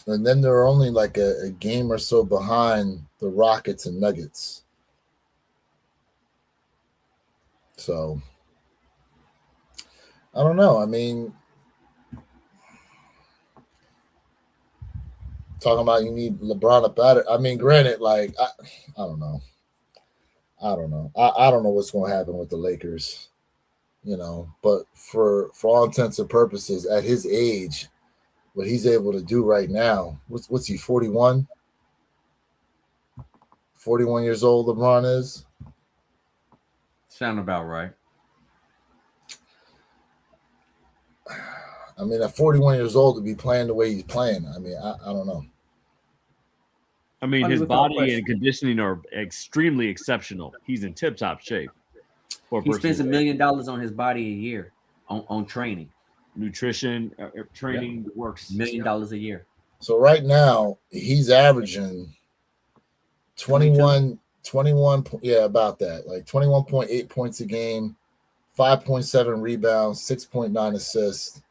then they're only like a game or so behind the Rockets and Nuggets. So I don't know. I mean, talking about you need LeBron up at it. I mean, granted, like I don't know. I don't know what's going to happen with the Lakers, But for all intents and purposes, at his age, what he's able to do right now, what's he 41? 41 years old. LeBron is. Sound about right. I mean, at 41 years old to be playing the way he's playing, I mean, I don't know. I mean, his body and conditioning are extremely exceptional. He's in tip-top shape. He spends $1 million on his body a year on training. Nutrition, training works. $1 million a year. So right now, he's averaging 21, yeah, about that. Like 21.8 points a game, 5.7 rebounds, 6.9 assists,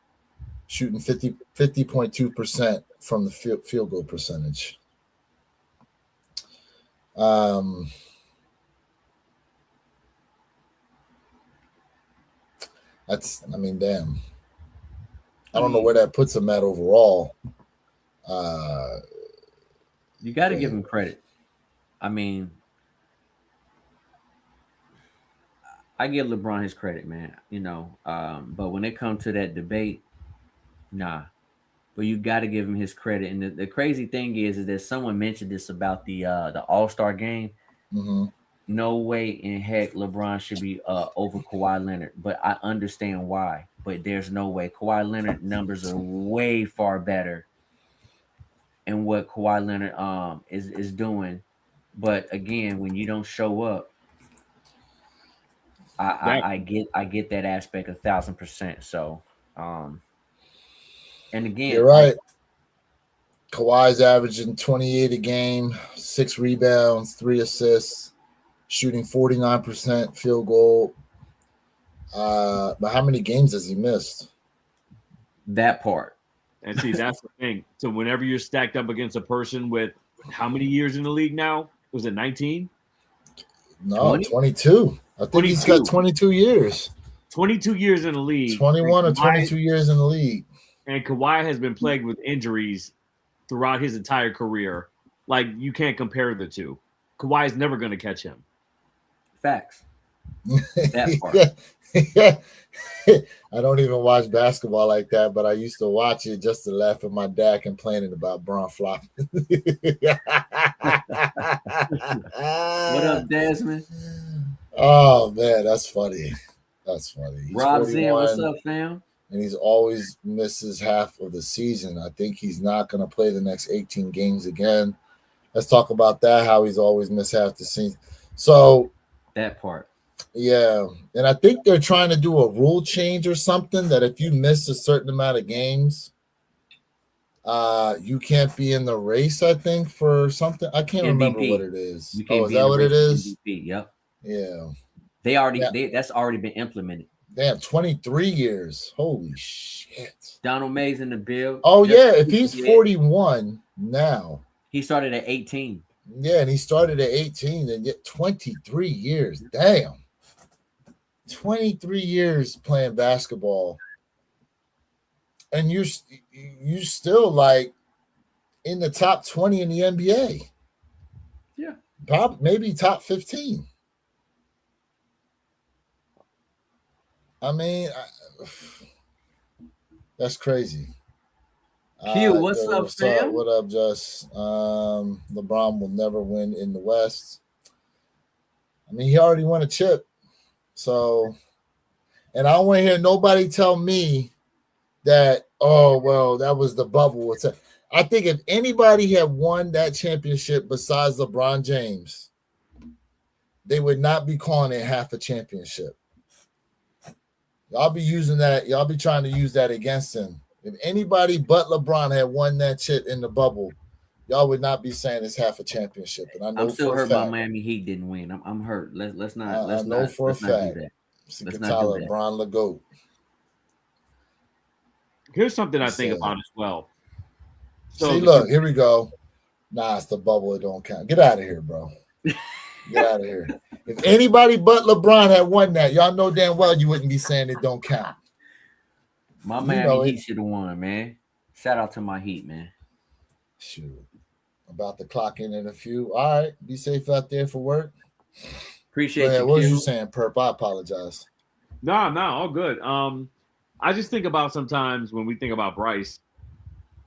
shooting 50.2% from the field goal percentage. That's, I mean, damn. I don't know where that puts him at overall. You got to give him credit. I mean, I give LeBron his credit, man. But when it comes to that debate, nah. But you got to give him his credit. And the crazy thing is that someone mentioned this about the All-Star game. Mm-hmm. No way in heck LeBron should be over Kawhi Leonard, but I understand why. But there's no way. Kawhi Leonard numbers are way far better in what Kawhi Leonard is doing. But again, when you don't show up, I get that aspect 1,000%. So, and again, you're right. Kawhi's averaging 28 a game, 6 rebounds, 3 assists, shooting 49% field goal. But how many games has he missed? That part. And see, that's the thing. So whenever you're stacked up against a person with how many years in the league now? Was it 19? No, 22. I think 22. He's got 22 years. 22 years in the league. 21 or 22 years in the league. And Kawhi has been plagued with injuries throughout his entire career. Like, you can't compare the two. Kawhi is never going to catch him. Facts. That part. Yeah. I don't even watch basketball like that, but I used to watch it just to laugh at my dad complaining about Braun flopping. What up, Desmond? Oh man, that's funny. That's funny. He's Rob Zen, what's up, fam? And he's always misses half of the season. I think he's not going to play the next 18 games again. Let's talk about that, how he's always missed half the season. So that part. Yeah. And I think they're trying to do a rule change or something that if you miss a certain amount of games, you can't be in the race, I think, for something. I can't remember what it is. Oh, is that what it is? MVP, yep. Yeah. That's already been implemented. Damn, 23 years. Holy shit. Donald May's in the bill. Oh, yeah. If he's 41 now. He started at 18. Yeah, and he started at 18 and yet 23 years. Damn. 23 years playing basketball. And you still like in the top 20 in the NBA. Yeah. Maybe top 15. I mean, that's crazy. Q, what's up, Sam? What up, Just? LeBron will never win in the West. I mean, he already won a chip. So, and I don't want to hear nobody tell me that, oh, well, that was the bubble. I think if anybody had won that championship besides LeBron James, they would not be calling it half a championship. Y'all be using that. Y'all be trying to use that against him. If anybody but LeBron had won that shit in the bubble, y'all would not be saying it's half a championship. And I know I'm still for a hurt. My fact. Miami Heat didn't win. I'm hurt. Let's not. I know for a Let's not do fact. that. Mr. Let's not do Katala, that. Bron LeGoat. Here's something I think Said. about as well. So See, look, here we go. Nah, it's the bubble. It don't count. Get out of here, bro. Get out of here. If anybody but LeBron had won that, y'all know damn well you wouldn't be saying it don't count. My You Miami know Heat it. should have won, man. Shout out to my Heat, man. Shoot. About to clock in a few. All right. Be safe out there for work. Appreciate Go ahead. you, What was Q. you saying, Perp? I apologize. no, all good. I just think about sometimes when we think about Bryce,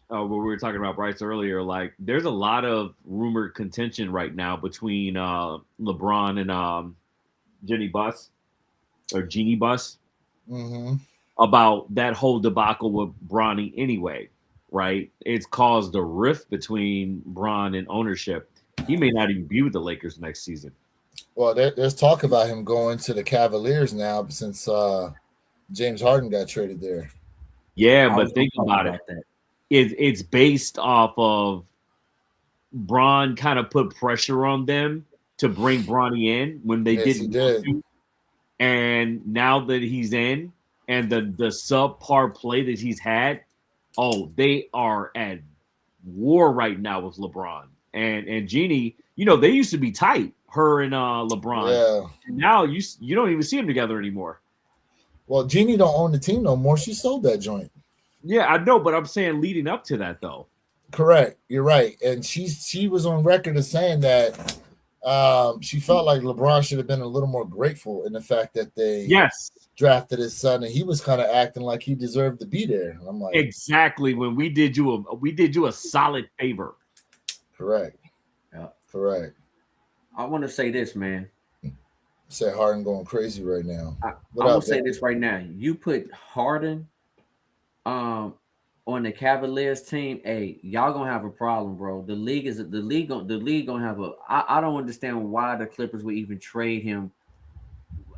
when we were talking about Bryce earlier, like there's a lot of rumored contention right now between LeBron and Jeannie Buss Mm-hmm. about that whole debacle with Bronny anyway, right? It's caused a rift between Bron and ownership. He may not even be with the Lakers next season. Well, there's talk about him going to the Cavaliers now since James Harden got traded there. Yeah, I was but think gonna talk about it. that. It's based off of Bron kind of put pressure on them to bring Bronny in when they Yes, he didn't want did. to. And now that he's in and the subpar play that he's had, they are at war right now with LeBron. And Jeannie, they used to be tight, her and LeBron. Yeah. And now you don't even see them together anymore. Well, Jeannie don't own the team no more. She sold that joint. Yeah, I know, but I'm saying leading up to that though. Correct. You're right. And she was on record as saying that she felt like LeBron should have been a little more grateful in the fact that they drafted his son, and he was kind of acting like he deserved to be there. And I'm like, exactly. When we did you a solid favor. Correct. Yeah. Correct. I want to say this, man. Say Harden going crazy right now. I'm gonna say this right now. You put Harden on the Cavaliers team, hey, y'all gonna have a problem, bro. The league gonna have a. I don't understand why the Clippers would even trade him.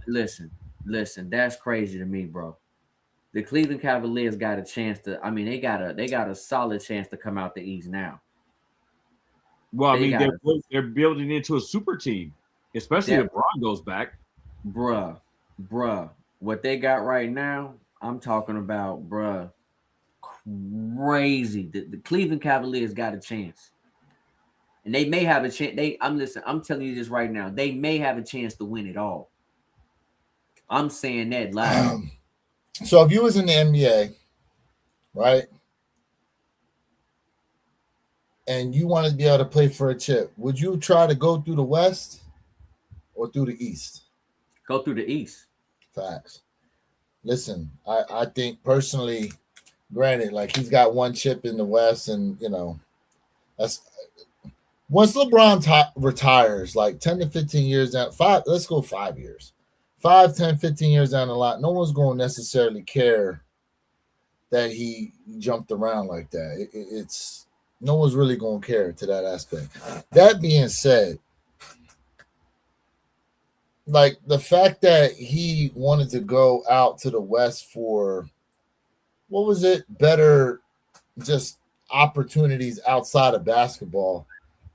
Listen, that's crazy to me, bro. The Cleveland Cavaliers got a chance to. I mean, they got a solid chance to come out the East now. Well, I mean, they're building into a super team, especially if Bron goes back. Bruh, what they got right now, I'm talking about, bruh, crazy. The Cleveland Cavaliers got a chance, and they may have a chance. I'm telling you this right now. They may have a chance to win it all. I'm saying that live. So if you was in the NBA, right, and you wanted to be able to play for a chip, would you try to go through the West or through the East? Go through the East. Facts. Listen, I think personally, granted, like he's got one chip in the West, and that's once LeBron retires, like 10 to 15 years down, let's go 5 years. 5, 10, 15 years down the line, no one's going to necessarily care that he jumped around like that. It's no one's really going to care to that aspect. That being said, like the fact that he wanted to go out to the West for, what was it, better just opportunities outside of basketball.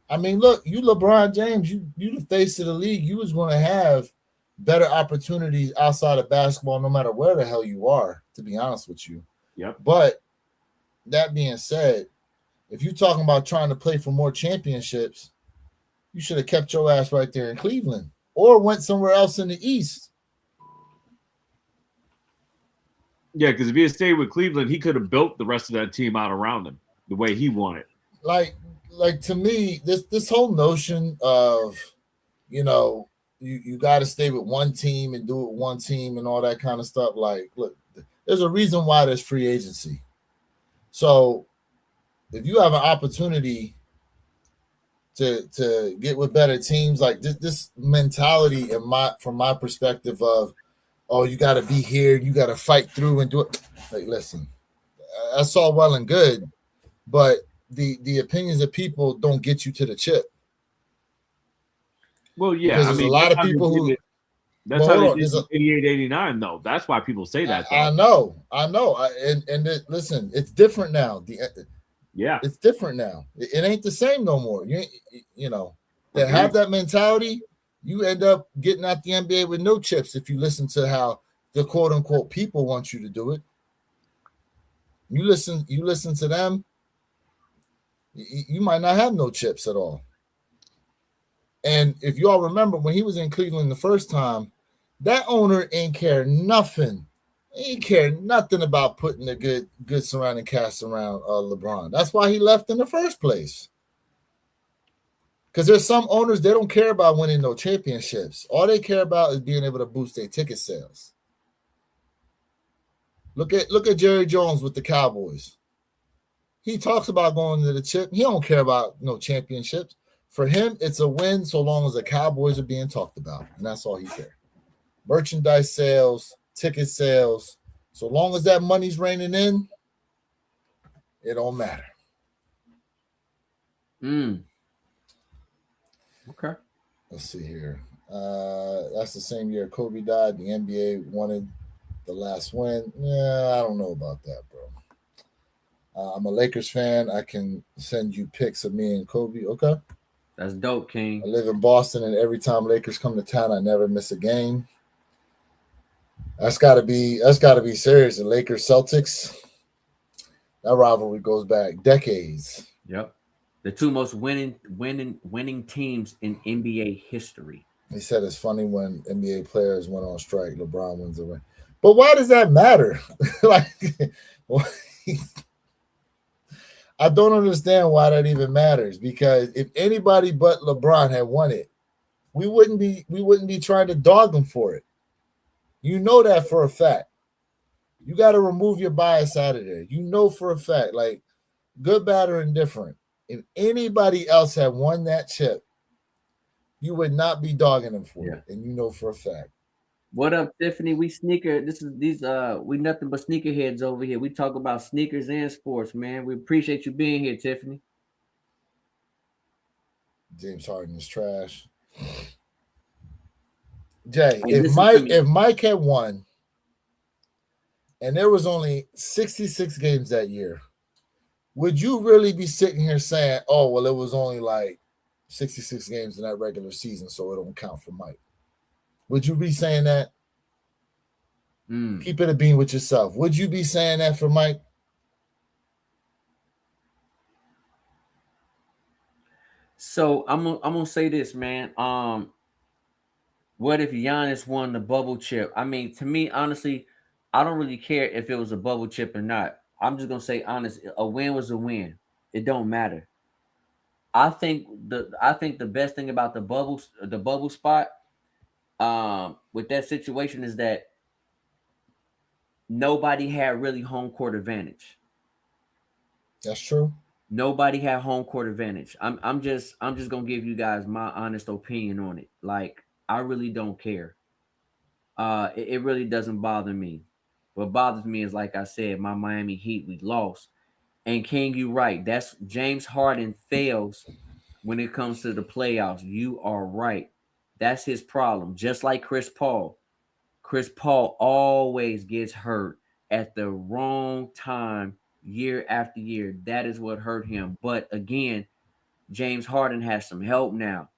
I mean, look, you LeBron James, you the face of the league. You was going to have better opportunities outside of basketball no matter where the hell you are, to be honest with you. Yep. But that being said, if you're talking about trying to play for more championships, you should have kept your ass right there in Cleveland or went somewhere else in the East. Yeah, because if he had stayed with Cleveland, he could have built the rest of that team out around him the way he wanted. Like to me, this whole notion of, you got to stay with one team and do it with one team and all that kind of stuff. Like, look, there's a reason why there's free agency. So if you have an opportunity to get with better teams, like this mentality from my perspective of, oh, you got to be here, you got to fight through and do it. Like, listen, that's all well and good, but the opinions of people don't get you to the chip. Well, yeah, because there's a lot of people who That's Well, how hold they on, did 88, 89, though. That's why people say that. Though. I know. Listen, it's different now. Yeah. It's different now. It ain't the same no more. You know, that have that mentality, you end up getting out the NBA with no chips if you listen to how the quote unquote people want you to do it. You listen to them, you might not have no chips at all. And if you all remember when he was in Cleveland the first time, that owner ain't care nothing. He ain't care nothing about putting a good surrounding cast around LeBron. That's why he left in the first place. Because there's some owners, they don't care about winning no championships. All they care about is being able to boost their ticket sales. Look at Jerry Jones with the Cowboys. He talks about going to the chip. He don't care about no championships. For him, it's a win so long as the Cowboys are being talked about. And that's all he cares. Merchandise sales, ticket sales. So long as that money's raining in, it don't matter. Okay. Let's see here. That's the same year Kobe died. The NBA wanted the last win. Yeah, I don't know about that, bro. I'm a Lakers fan. I can send you pics of me and Kobe. Okay. That's dope, King. I live in Boston, and every time Lakers come to town, I never miss a game. That's gotta be serious. The Lakers Celtics, that rivalry goes back decades. Yep. The two most winning teams in NBA history. He said it's funny when NBA players went on strike, LeBron wins the ring. But why does that matter? I don't understand why that even matters, because if anybody but LeBron had won it, we wouldn't be trying to dog him for it. You know that for a fact. You got to remove your bias out of there. You know for a fact, like good, bad, or indifferent. If anybody else had won that chip, you would not be dogging him for it, and you know for a fact. What up, Tiffany? We nothing but sneakerheads over here. We talk about sneakers and sports, man. We appreciate you being here, Tiffany. James Harden is trash. Jay, if Mike had won, and there was only 66 games that year, would you really be sitting here saying, "Oh, well, it was only like 66 games in that regular season, so it don't count for Mike"? Would you be saying that? Keep it a bean with yourself. Would you be saying that for Mike? So I'm gonna say this, man. What if Giannis won the bubble chip? I mean, to me, honestly, I don't really care if it was a bubble chip or not. I'm just gonna say honest, a win was a win. It don't matter. I think the best thing about the bubble spot, with that situation is that nobody had really home court advantage. That's true. Nobody had home court advantage. I'm just gonna give you guys my honest opinion on it. Like, I really don't care. It really doesn't bother me. What bothers me is, like I said, my Miami Heat, we lost. And King, you right. That's James Harden fails when it comes to the playoffs. You are right. That's his problem. Just like Chris Paul. Chris Paul always gets hurt at the wrong time year after year. That is what hurt him. But again, James Harden has some help now.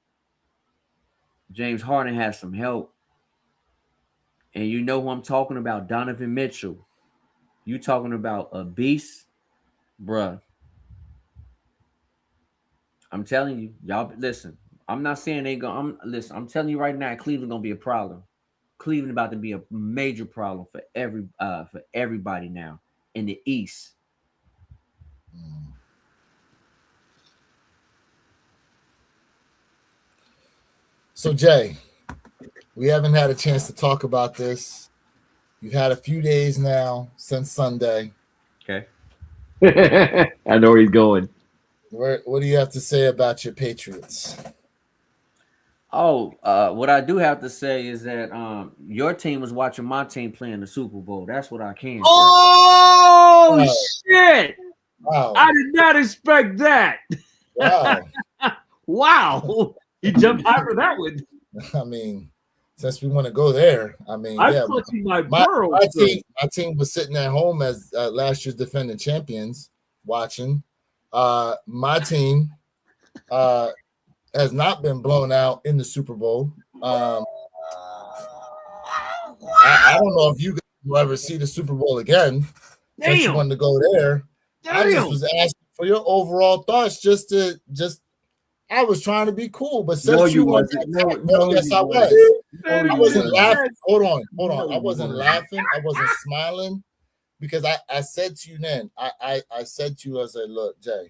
James Harden has some help. And you know who I'm talking about, Donovan Mitchell. You talking about a beast, bruh. I'm telling you, y'all listen. I'm not saying they go. I'm telling you right now, Cleveland gonna be a problem. Cleveland about to be a major problem for everybody now in the East. So Jay, we haven't had a chance to talk about this. You've had a few days now since Sunday. Okay. I know where he's going. What do you have to say about your Patriots? Oh, what I do have to say is that your team was watching my team playing the Super Bowl. That's what I can say. Oh, shit! Wow. I did not expect that. Wow. Wow. He jumped high for that one. I mean, since we want to go there, I mean, I'm yeah, clutching my my pearls. team was sitting at home as last year's defending champions watching. My team has not been blown out in the Super Bowl. I don't know if you guys will ever see the Super Bowl again. Since you wanted to go there, I just was asking for your overall thoughts. I was trying to be cool, but since No, you you wanted wasn't. to, yes, you I wasn't. was. Man, I wasn't Yes. laughing. Hold on. No, I wasn't you laughing. I wasn't smiling because I said to you then, I said to you, I said, look, Jay,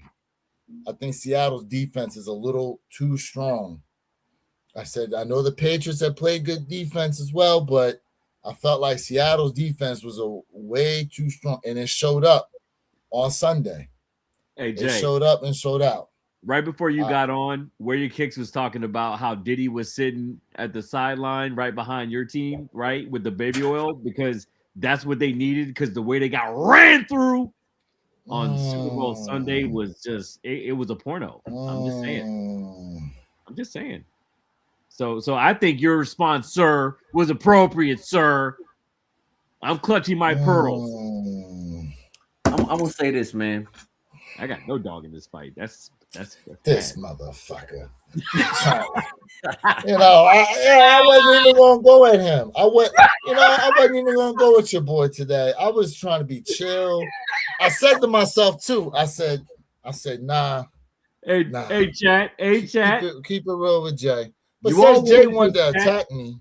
I think Seattle's defense is a little too strong. I said, I know the Patriots have played good defense as well, but I felt like Seattle's defense was a way too strong, and it showed up on Sunday. Hey, It Jay, showed up and showed out. right before you got on, Where Your Kicks was talking about how Diddy was sitting at the sideline right behind your team, right, with the baby oil, because that's what they needed, because the way they got ran through on Super Bowl Sunday was just it was a porno. I'm just saying. I'm just saying. So I think your response, sir, was appropriate, sir. I'm clutching my pearls. I'm gonna say this, man. I got no dog in this fight. That's This bad. motherfucker. I wasn't even gonna go at him. I wasn't even gonna go with your boy today. I was trying to be chill. I said to myself too. I said, nah. Hey, Nah. hey, chat. Hey, chat. Keep it real with Jay. But You since all Jay wanted wanted to to attack me,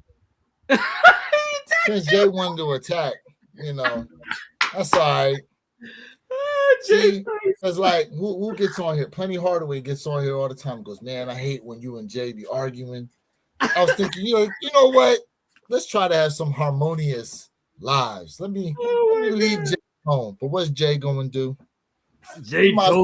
since Jay wanted to attack, that's all right. See, it's like who gets on here? Plenty Hardaway gets on here all the time. And goes, man, I hate when you and Jay be arguing. I was thinking, you know what? Let's try to have some harmonious lives. Let me leave Jay home. But what's Jay going to do? Jay You might as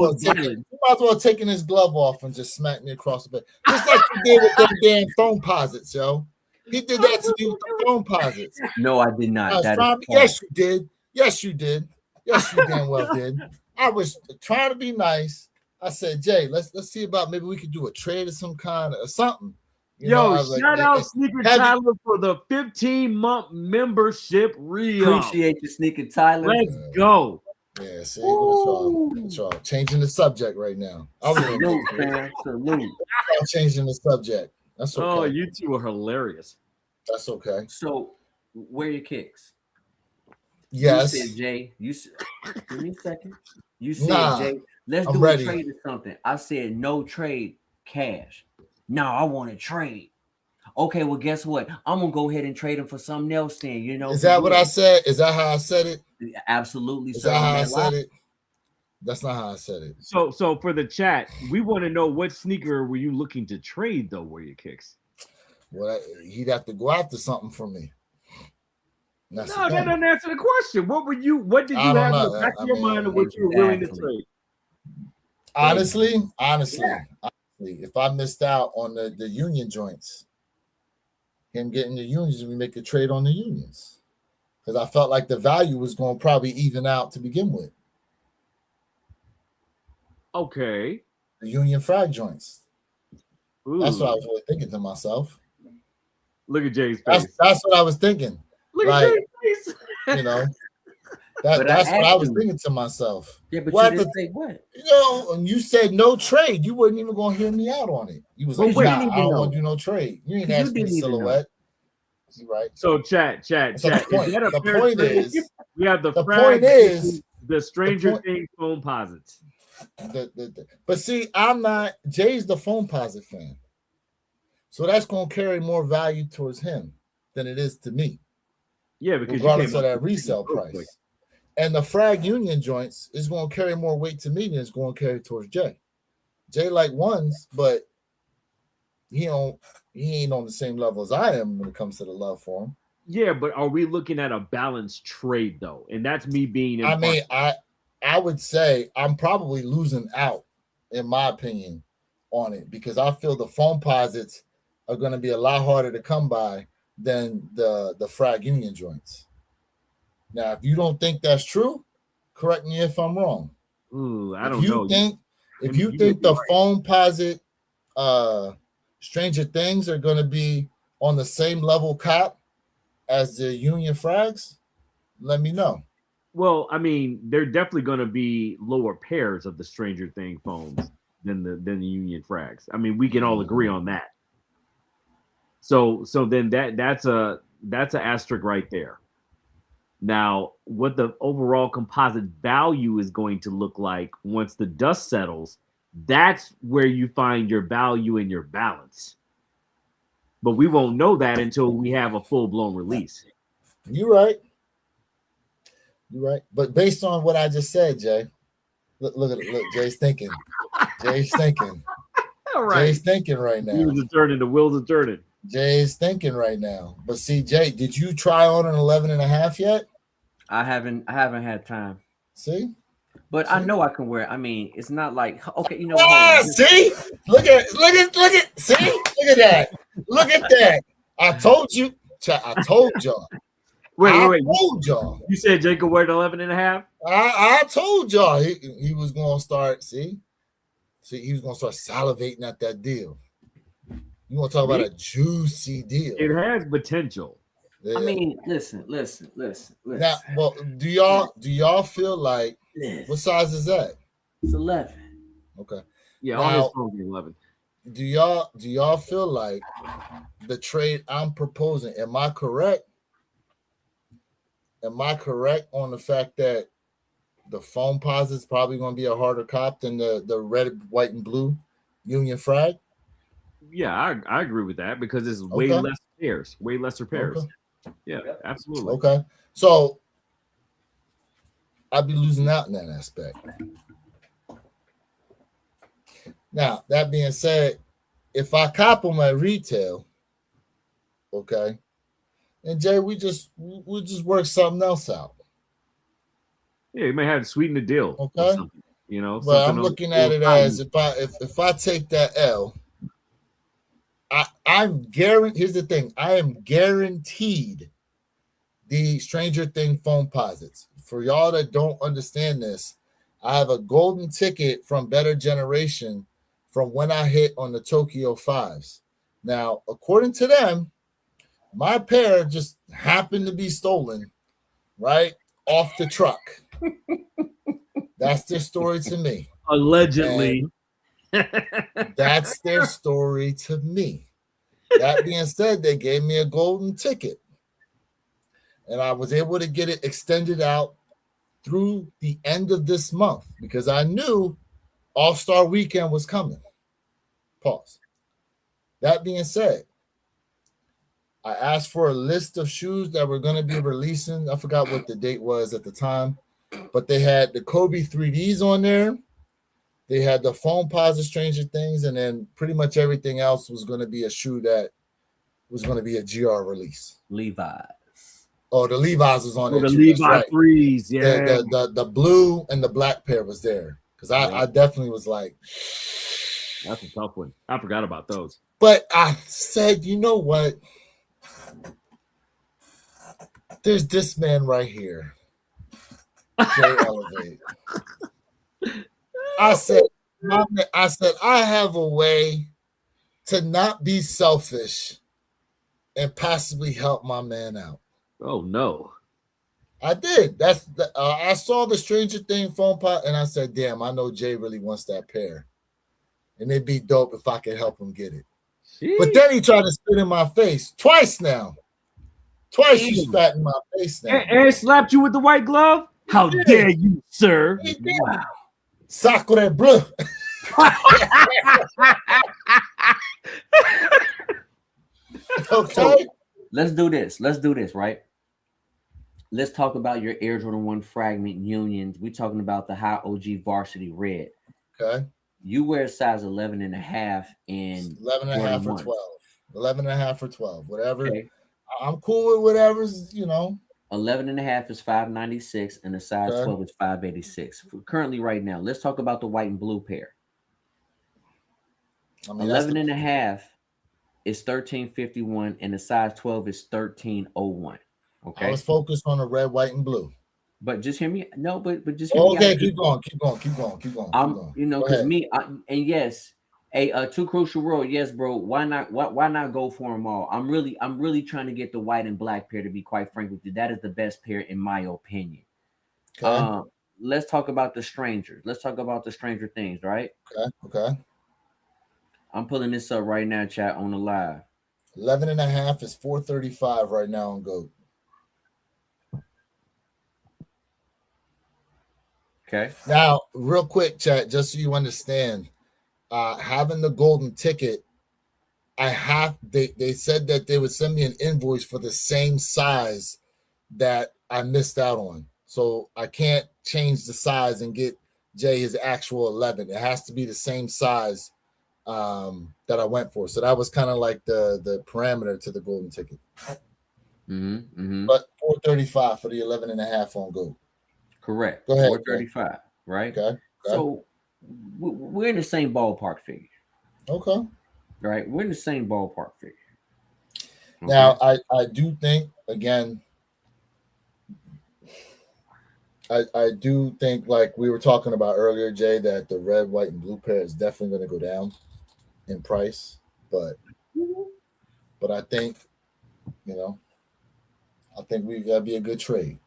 well taking his glove off and just smack me across the back. Just like he did with them damn phone posits, yo. He did that to you with the phone posits. No, I did not. Yes, you did. Yes, you did. Yes, you damn well did. I was trying to be nice. I said, Jay, let's see about maybe we could do a trade of some kind or something. Shout out Sneaker Tyler for the 15-month membership re-up. Appreciate you, Sneaker Tyler. Let's go. Yeah, see, look at y'all changing the subject right now. I was Salute, man. Salute. changing the subject. That's okay. Oh, you two are hilarious. That's okay. So, Where Your Kicks? Yes. You said, Jay, give me a second. You said, Jay, let's I'm do ready. a trade or something. I said, no trade, cash. No, I want to trade. Okay, well, guess what? I'm going to go ahead and trade him for something else then, Is that what I said? Is that how I said it? Absolutely, Is sir. that how I said it? That's not how I said it. So for the chat, we want to know what sneaker were you looking to trade, though, Where Your Kicks? Well, he'd have to go after something from me. No, that doesn't answer the question. What did you have in the back of your mind of what you were willing to trade? Honestly, if I missed out on the union joints, him getting the unions, we make a trade on the unions. Because I felt like the value was going to probably even out to begin with. Okay. The union frag joints. Ooh. That's what I was really thinking to myself. Look at Jay's face. That's what I was thinking. Look at Jay's face. That's what I was thinking to myself. Yeah, but you didn't say what? When you said no trade, you wasn't even going to hear me out on it. You was like, I don't want to do no trade. You ain't asked me to silhouette. You're right. So chat. The point is, we have the point is the Stranger Things phone posits. But see, I'm not. Jay's the phone posit fan, so that's going to carry more value towards him than it is to me. Yeah, because regardless of that resale price, and the frag union joints is going to carry more weight to me than it's going to carry towards Jay. Jay like ones, but he ain't on the same level as I am when it comes to the love for him. Yeah, but are we looking at a balanced trade though? And that's me being. I would say I'm probably losing out, in my opinion, on it because I feel the phone posits are going to be a lot harder to come by than the frag union joints. Now, if you don't think that's true, correct me if I'm wrong. Ooh, I don't know. If you think the phone posit Stranger Things are going to be on the same level cop as the Union Frags, let me know. Well, I mean, they're definitely going to be lower pairs of the Stranger Thing phones than the Union Frags. I mean, we can all agree on that. So then that's an asterisk right there. Now, what the overall composite value is going to look like once the dust settles, that's where you find your value and your balance. But we won't know that until we have a full-blown release. You're right. You're right. But based on what I just said, Jay, look at it. Look, Jay's thinking. Jay's thinking. All right. Jay's thinking right now. Wheels are turning. The wheels are turning. Jay's thinking right now. But see, Jay, did you try on an 11.5 yet? I haven't had time. See? But I know I can wear it. I mean, it's not like, okay, you know what? See? Look at see? Look at that. Look at that. I told you. I told y'all. Wait. I told y'all. You said Jacob wear 11.5? I told y'all he was going to start, see, he was going to start salivating at that deal. You want to talk about a juicy deal. It has potential. I mean, listen. Now, well, do y'all feel like what size is that? It's 11. Okay. Yeah, now, all his phones are 11. Do y'all feel like the trade I'm proposing? Am I correct? Am I correct on the fact that the phone posit's probably going to be a harder cop than the red, white, and blue Union Frag? Yeah, I agree with that because it's way less pairs, way lesser pairs. Okay. Yeah, absolutely. Okay. So I'd be losing out in that aspect. Now, that being said, if I cop them at retail, okay, and Jay, we just work something else out. Yeah, you may have to sweeten the deal. Okay. You know, but I'm looking at it as if I take that L, I'm guaranteed. Here's the thing: I am guaranteed the Stranger Thing phone posits. For y'all that don't understand this, I have a golden ticket from Better Generation from when I hit on the Tokyo 5s. Now, according to them, my pair just happened to be stolen right off the truck. That's their story to me. Allegedly. That's their story to me. That being said, they gave me a golden ticket. And I was able to get it extended out through the end of this month because I knew All-Star Weekend was coming. Pause. That being said, I asked for a list of shoes that were going to be releasing. I forgot what the date was at the time, but they had the Kobe 3Ds on there. They had the phone posit Stranger Things, and then pretty much everything else was going to be a shoe that was going to be a GR release. Levi's. Oh, the Levi's was on there. The Levi 3s, yeah. The blue and the black pair was there because I definitely was like, that's a tough one. I forgot about those. But I said, you know what? There's this man right here. Jay Elevate. I said, I have a way to not be selfish and possibly help my man out. Oh no! I did. I saw the Stranger Thing phone pot, and I said, "Damn, I know Jay really wants that pair, and it'd be dope if I could help him get it." Jeez. But then he tried to spit in my face twice now. Twice you spat in my face now. And slapped you with the white glove? How dare you, sir? Wow. Sacre bleu. Okay. So, let's do this, right? Let's talk about your Air Jordan 1 Fragment Unions. We're talking about the high OG Varsity Red. Okay. You wear a size 11.5 and 11.5 or 12. 11.5 or 12. Whatever. Okay. I'm cool with whatever's, 11.5 is 596 and the size 12 is 586. Currently, right now, let's talk about the white and blue pair. 11.5 is 1351 and the size 12 is 1301. Okay. I was focused on the red, white, and blue. But just hear me. No, but just hear me. Okay, keep going. Because me, and yes, Hey, Too Crucial World, yes, bro. Why not? Why not go for them all? I'm really trying to get the white and black pair. To be quite frank with you, that is the best pair in my opinion. Okay. Let's talk about the strangers. Let's talk about the Stranger Things, right? Okay. Okay. I'm pulling this up right now, chat on the live. 11.5 is 435 right now on GOAT. Okay. Now, real quick, chat, just so you understand, having the golden ticket, they said that they would send me an invoice for the same size that I missed out on. So I can't change the size and get Jay his actual 11. It has to be the same size that I went for. So that was kind of like the parameter to the golden ticket. But 435 for the 11.5 on GOAT. Correct. Go ahead. 435, right? Okay. So we're in the same ballpark figure. Okay. Right? We're in the same ballpark figure. Okay? Now, I do think, again, I do think, like we were talking about earlier, Jay, that the red, white, and blue pair is definitely going to go down in price. But I think, I think that'd be a good trade.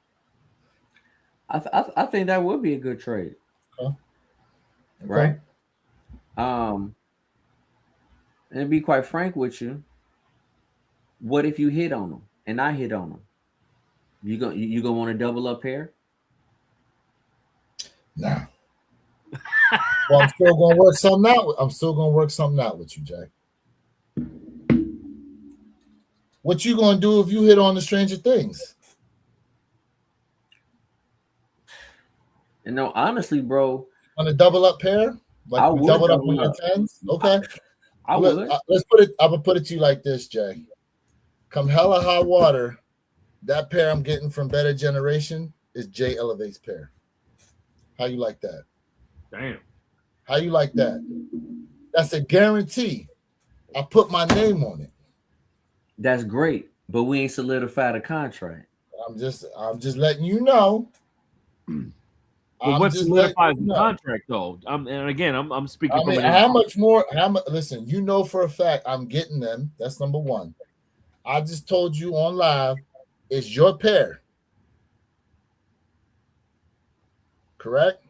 I think that would be a good trade. Okay. Right? And to be quite frank with you, what if you hit on them and I hit on them? You gonna want to double up here? Nah. Well, I'm still gonna work something out. I'm still gonna work something out with you, Jay. What you gonna do if you hit on the Stranger Things? And no, honestly, bro, On a double up pair, like I we would doubled up double on your up. tens. Okay, I would. Let's put it. I'm gonna put it to you like this, Jay. Come hella high water, that pair I'm getting from Better Generation is Jay Elevate's pair. How you like that? Damn. How you like that? That's a guarantee. I put my name on it. That's great, but we ain't solidified a contract. I'm just letting you know. Well, what solidifies the contract, though? And again, I'm speaking. I mean, how much more? Listen, you know for a fact I'm getting them. That's number one. I just told you on live, it's your pair. Correct?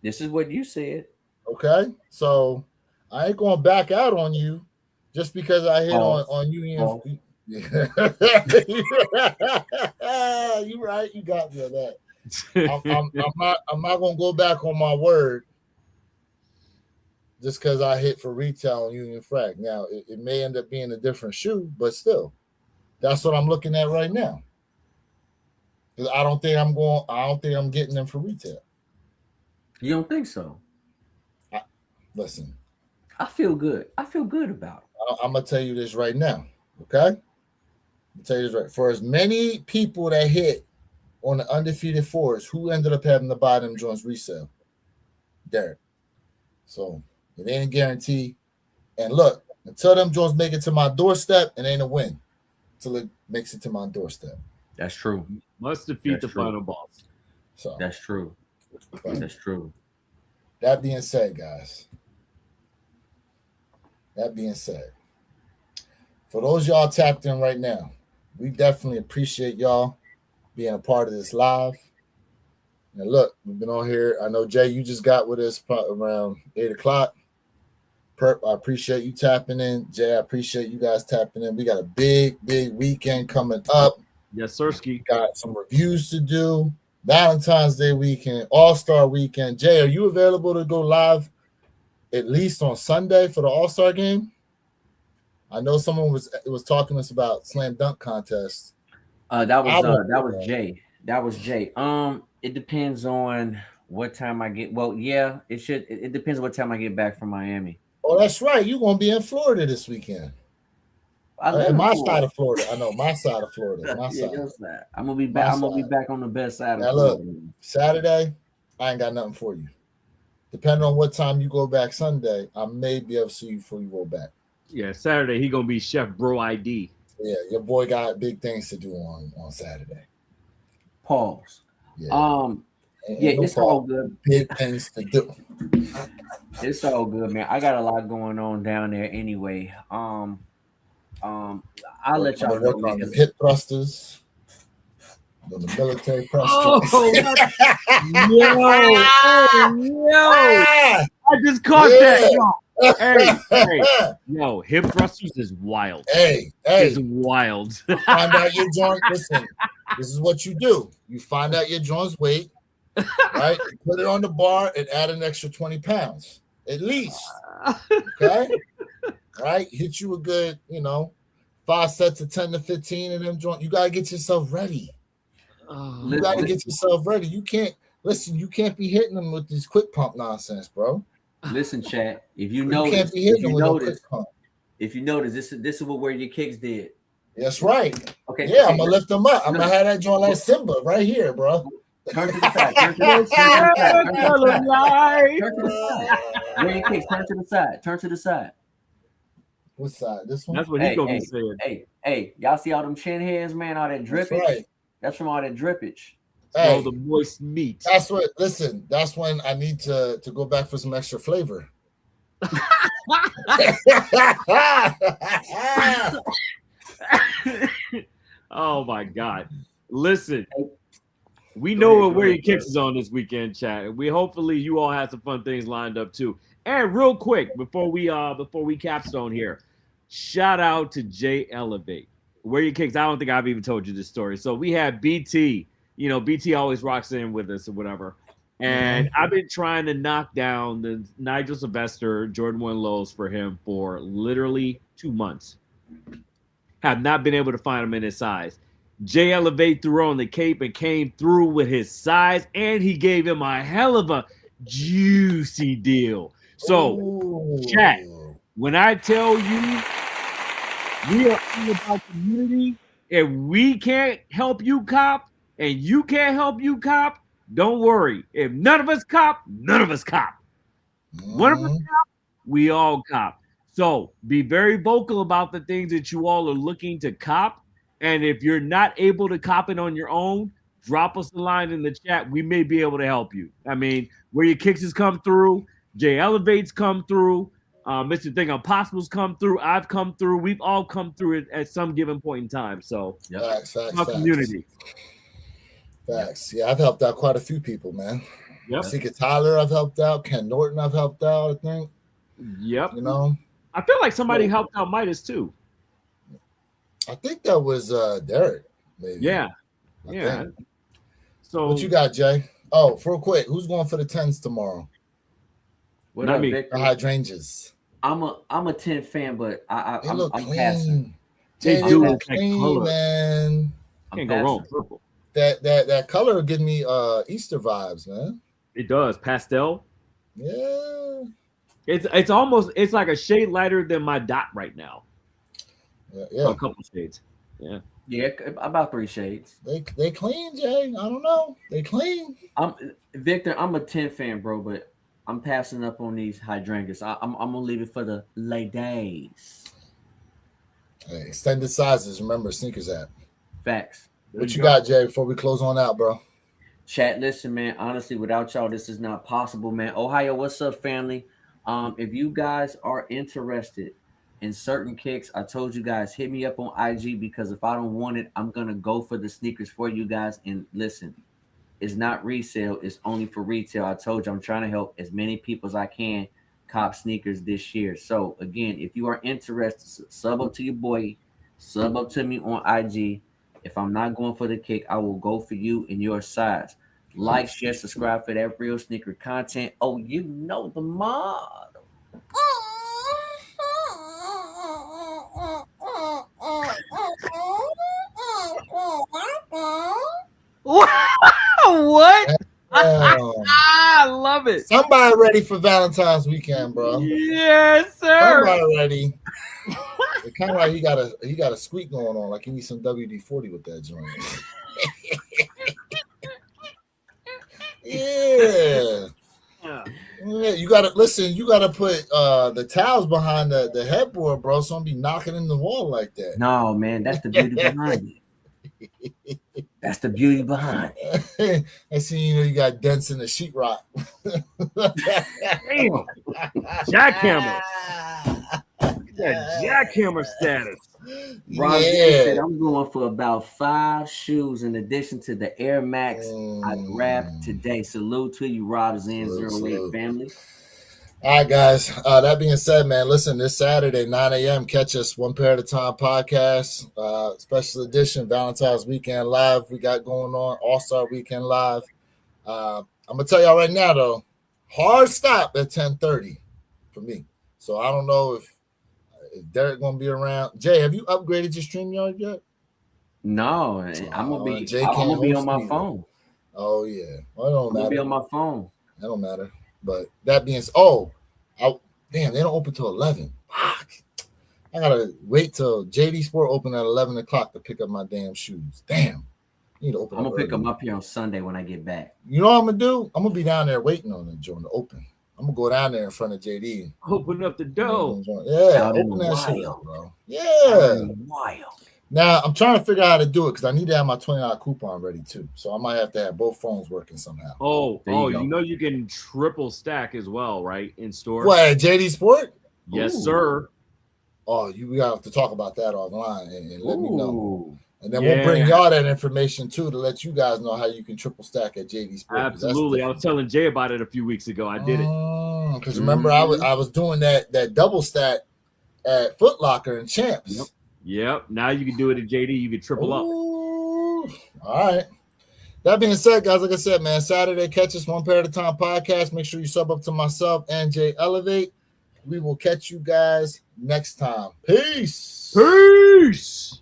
This is what you said. Okay, so I ain't going to back out on you just because I hit on you. You're right. You got me on that. I'm not gonna go back on my word just because I hit for retail on Union Frag. Now it may end up being a different shoe, but still, that's what I'm looking at right now. Because I don't think I'm getting them for retail. You don't think so? Listen, I feel good. I feel good about it. I'm gonna tell you this right now. Okay, I'll tell you this right. For as many people that hit on the undefeated fours, who ended up having to buy them joints resale? Derek. So it ain't a guarantee. And look, until them joints make it to my doorstep, it ain't a win. Until it makes it to my doorstep. That's true. Must defeat the final boss. So that's true. That's true. That being said, guys. That being said, for those y'all tapped in right now, we definitely appreciate y'all being a part of this live. And look, we've been on here. I know, Jay, you just got with us around 8 o'clock. Perp, I appreciate you tapping in. Jay, I appreciate you guys tapping in. We got a big weekend coming up. Yes, sirski. Got some reviews to do. Valentine's Day weekend, All-Star weekend. Jay, are you available to go live at least on Sunday for the All-Star game? I know someone was talking to us about slam dunk contest. That was Jay. That was Jay. It depends on what time I get. Well, yeah, it depends what time I get back from Miami. Oh, that's right. You're gonna be in Florida this weekend. My side of Florida. I know my side of Florida. My side. I'm gonna be back. I'm gonna be back on the best side of Florida. Look, Saturday, I ain't got nothing for you. Depending on what time you go back Sunday, I may be able to see you before you go back. Yeah, Saturday he gonna be Chef Bro ID. Yeah, your boy got big things to do on Saturday. Pause. Yeah. Yeah, it's all good. Big things to do. It's all good, man. I got a lot going on down there anyway. I'll let y'all know, Work on man. the hip thrusters, the military thrusters. Oh, yo, I just caught that. Yo. Hey, yo, hip thrusters is wild. Hey, It's wild. find out your joint. Listen, this is what you do. You find out your joint's weight, right? You put it on the bar and add an extra 20 pounds at least. Okay, right? Hit you a good, 5 sets of 10 to 15 of them joints. You gotta get yourself ready. You gotta get yourself ready. You can't be hitting them with this quick pump nonsense, bro. Listen, chat. If you can't be hitting them with no quick pump. If you notice, this is what Where Your Kicks did. That's right. Okay. Yeah, I'm gonna lift them up. I'm gonna have that joint like Simba right here, bro. Turn to the side. Turn to the side. Where Your Kicks. Turn to the side. Turn to the side. What side? This one? That's what he's gonna be saying. Hey, y'all see all them chin hairs, man? All that drippage. That's right. That's from all that drippage. Hey, all the moist meat. That's what. Listen, that's when I need to go back for some extra flavor. Oh my God! Listen, we know what Where Your Kicks is on this weekend, chat. We hopefully you all have some fun things lined up too. And real quick, before we capstone here, shout out to Jay Elevate. Where Your Kicks. I don't think I've even told you this story. So we had BT. BT always rocks in with us or whatever. And I've been trying to knock down the Nigel Sylvester, Jordan 1 lows for him for literally 2 months. Have not been able to find him in his size. Jay Elevate threw on the cape and came through with his size, and he gave him a hell of a juicy deal. So, chat, when I tell you we are all about community, if we can't help you cop and you can't help you cop, don't worry. If none of us cop, none of us cop. One of us cop, we all cop. So be very vocal about the things that you all are looking to cop. And if you're not able to cop it on your own, drop us a line in the chat. We may be able to help you. I mean, Where Your Kicks has come through, Jay Elevates come through, Mr. Thing Impossible's come through, I've come through. We've all come through it at some given point in time. So facts. community. Facts. Yeah, I've helped out quite a few people, man. Yep. Seeker Tyler, I've helped out. Ken Norton, I've helped out, I think. Yep. I feel like somebody helped out Midas too. I think that was Derek, maybe. Yeah. I think. So what you got, Jay? Oh, real quick, who's going for the 10s tomorrow? What up, Victor? The hydrangeas. I'm a 10 fan, but I'm clean. passing. They do look clean, color. Man. Can't go wrong. Purple. That color will give me Easter vibes, man. It does. Pastel. Yeah. It's almost like a shade lighter than my dot right now. Yeah. A couple shades. Yeah. Yeah, about 3 shades. They clean, Jay. I don't know. They clean. Victor, I'm a 10 fan, bro, but I'm passing up on these hydrangeas. I'm gonna leave it for the ladies. Hey, extended sizes. Remember, Sneakers app. Facts. What you got, Jay, before we close on out, bro? Chat, listen, man. Honestly, without y'all, this is not possible, man. Ohio, what's up, family? If you guys are interested in certain kicks, I told you guys, hit me up on IG, because if I don't want it, I'm gonna go for the sneakers for you guys. And listen, it's not resale, it's only for retail. I told you I'm trying to help as many people as I can cop sneakers this year. So again, if you are interested, sub up to your boy, sub up to me on IG. If I'm not going for the kick, I will go for you in your size. Like, share, subscribe for that real sneaker content. Oh, you know the mod. What? I love it. Somebody ready for Valentine's weekend, bro? Yes, sir. Somebody ready. It's kind of like he got a squeak going on, like he needs some WD-40 with that joint. Yeah, you gotta listen. You gotta put the towels behind the headboard, bro. So don't be knocking in the wall like that. No, man, that's the beauty behind it. That's the beauty behind it. I see, you got dents in the sheetrock. Damn. Jackhammer. That jackhammer status. Rob said, I'm going for about 5 shoes in addition to the Air Max I grabbed today. Salute to you, Rob Zen08 family. All right, guys. That being said, man, listen, this Saturday, 9 a.m., catch us One Pair at a Time podcast, special edition, Valentine's Weekend Live we got going on, All-Star Weekend Live. I'm going to tell y'all right now, though, hard stop at 10:30 for me. So I don't know if Derek going to be around. Jay, have you upgraded your StreamYard yet? No, I'm going to be on my phone. Oh, yeah. Well, it don't matter. I'm going to be on my phone. That don't matter. But that being said, damn, they don't open till 11. Fuck. I gotta wait till JD Sport open at 11 o'clock to pick up my damn shoes. Damn. You need to open. I'm gonna pick them up here on Sunday when I get back. You know what I'm gonna do? I'm gonna be down there waiting on them joint to open. I'm gonna go down there in front of JD. Open up the door. Yeah, open that shit up, bro. Yeah. Wild. Now I'm trying to figure out how to do it because I need to have my $20 coupon ready too. So I might have to have both phones working somehow. You can triple stack as well, right? In store. What, at JD Sport? Yes, sir. Oh, we have to talk about that offline and let me know. And then we'll bring y'all that information too to let you guys know how you can triple stack at JD Sport. Absolutely. I was telling Jay about it a few weeks ago. I did it. Because remember, I was doing that double stack at Foot Locker and Champs. Yep. Now you can do it at JD. You can triple up. All right. That being said, guys, like I said, man, Saturday, catch us One Pair at a Time podcast. Make sure you sub up to myself and Jay Elevate. We will catch you guys next time. Peace. Peace.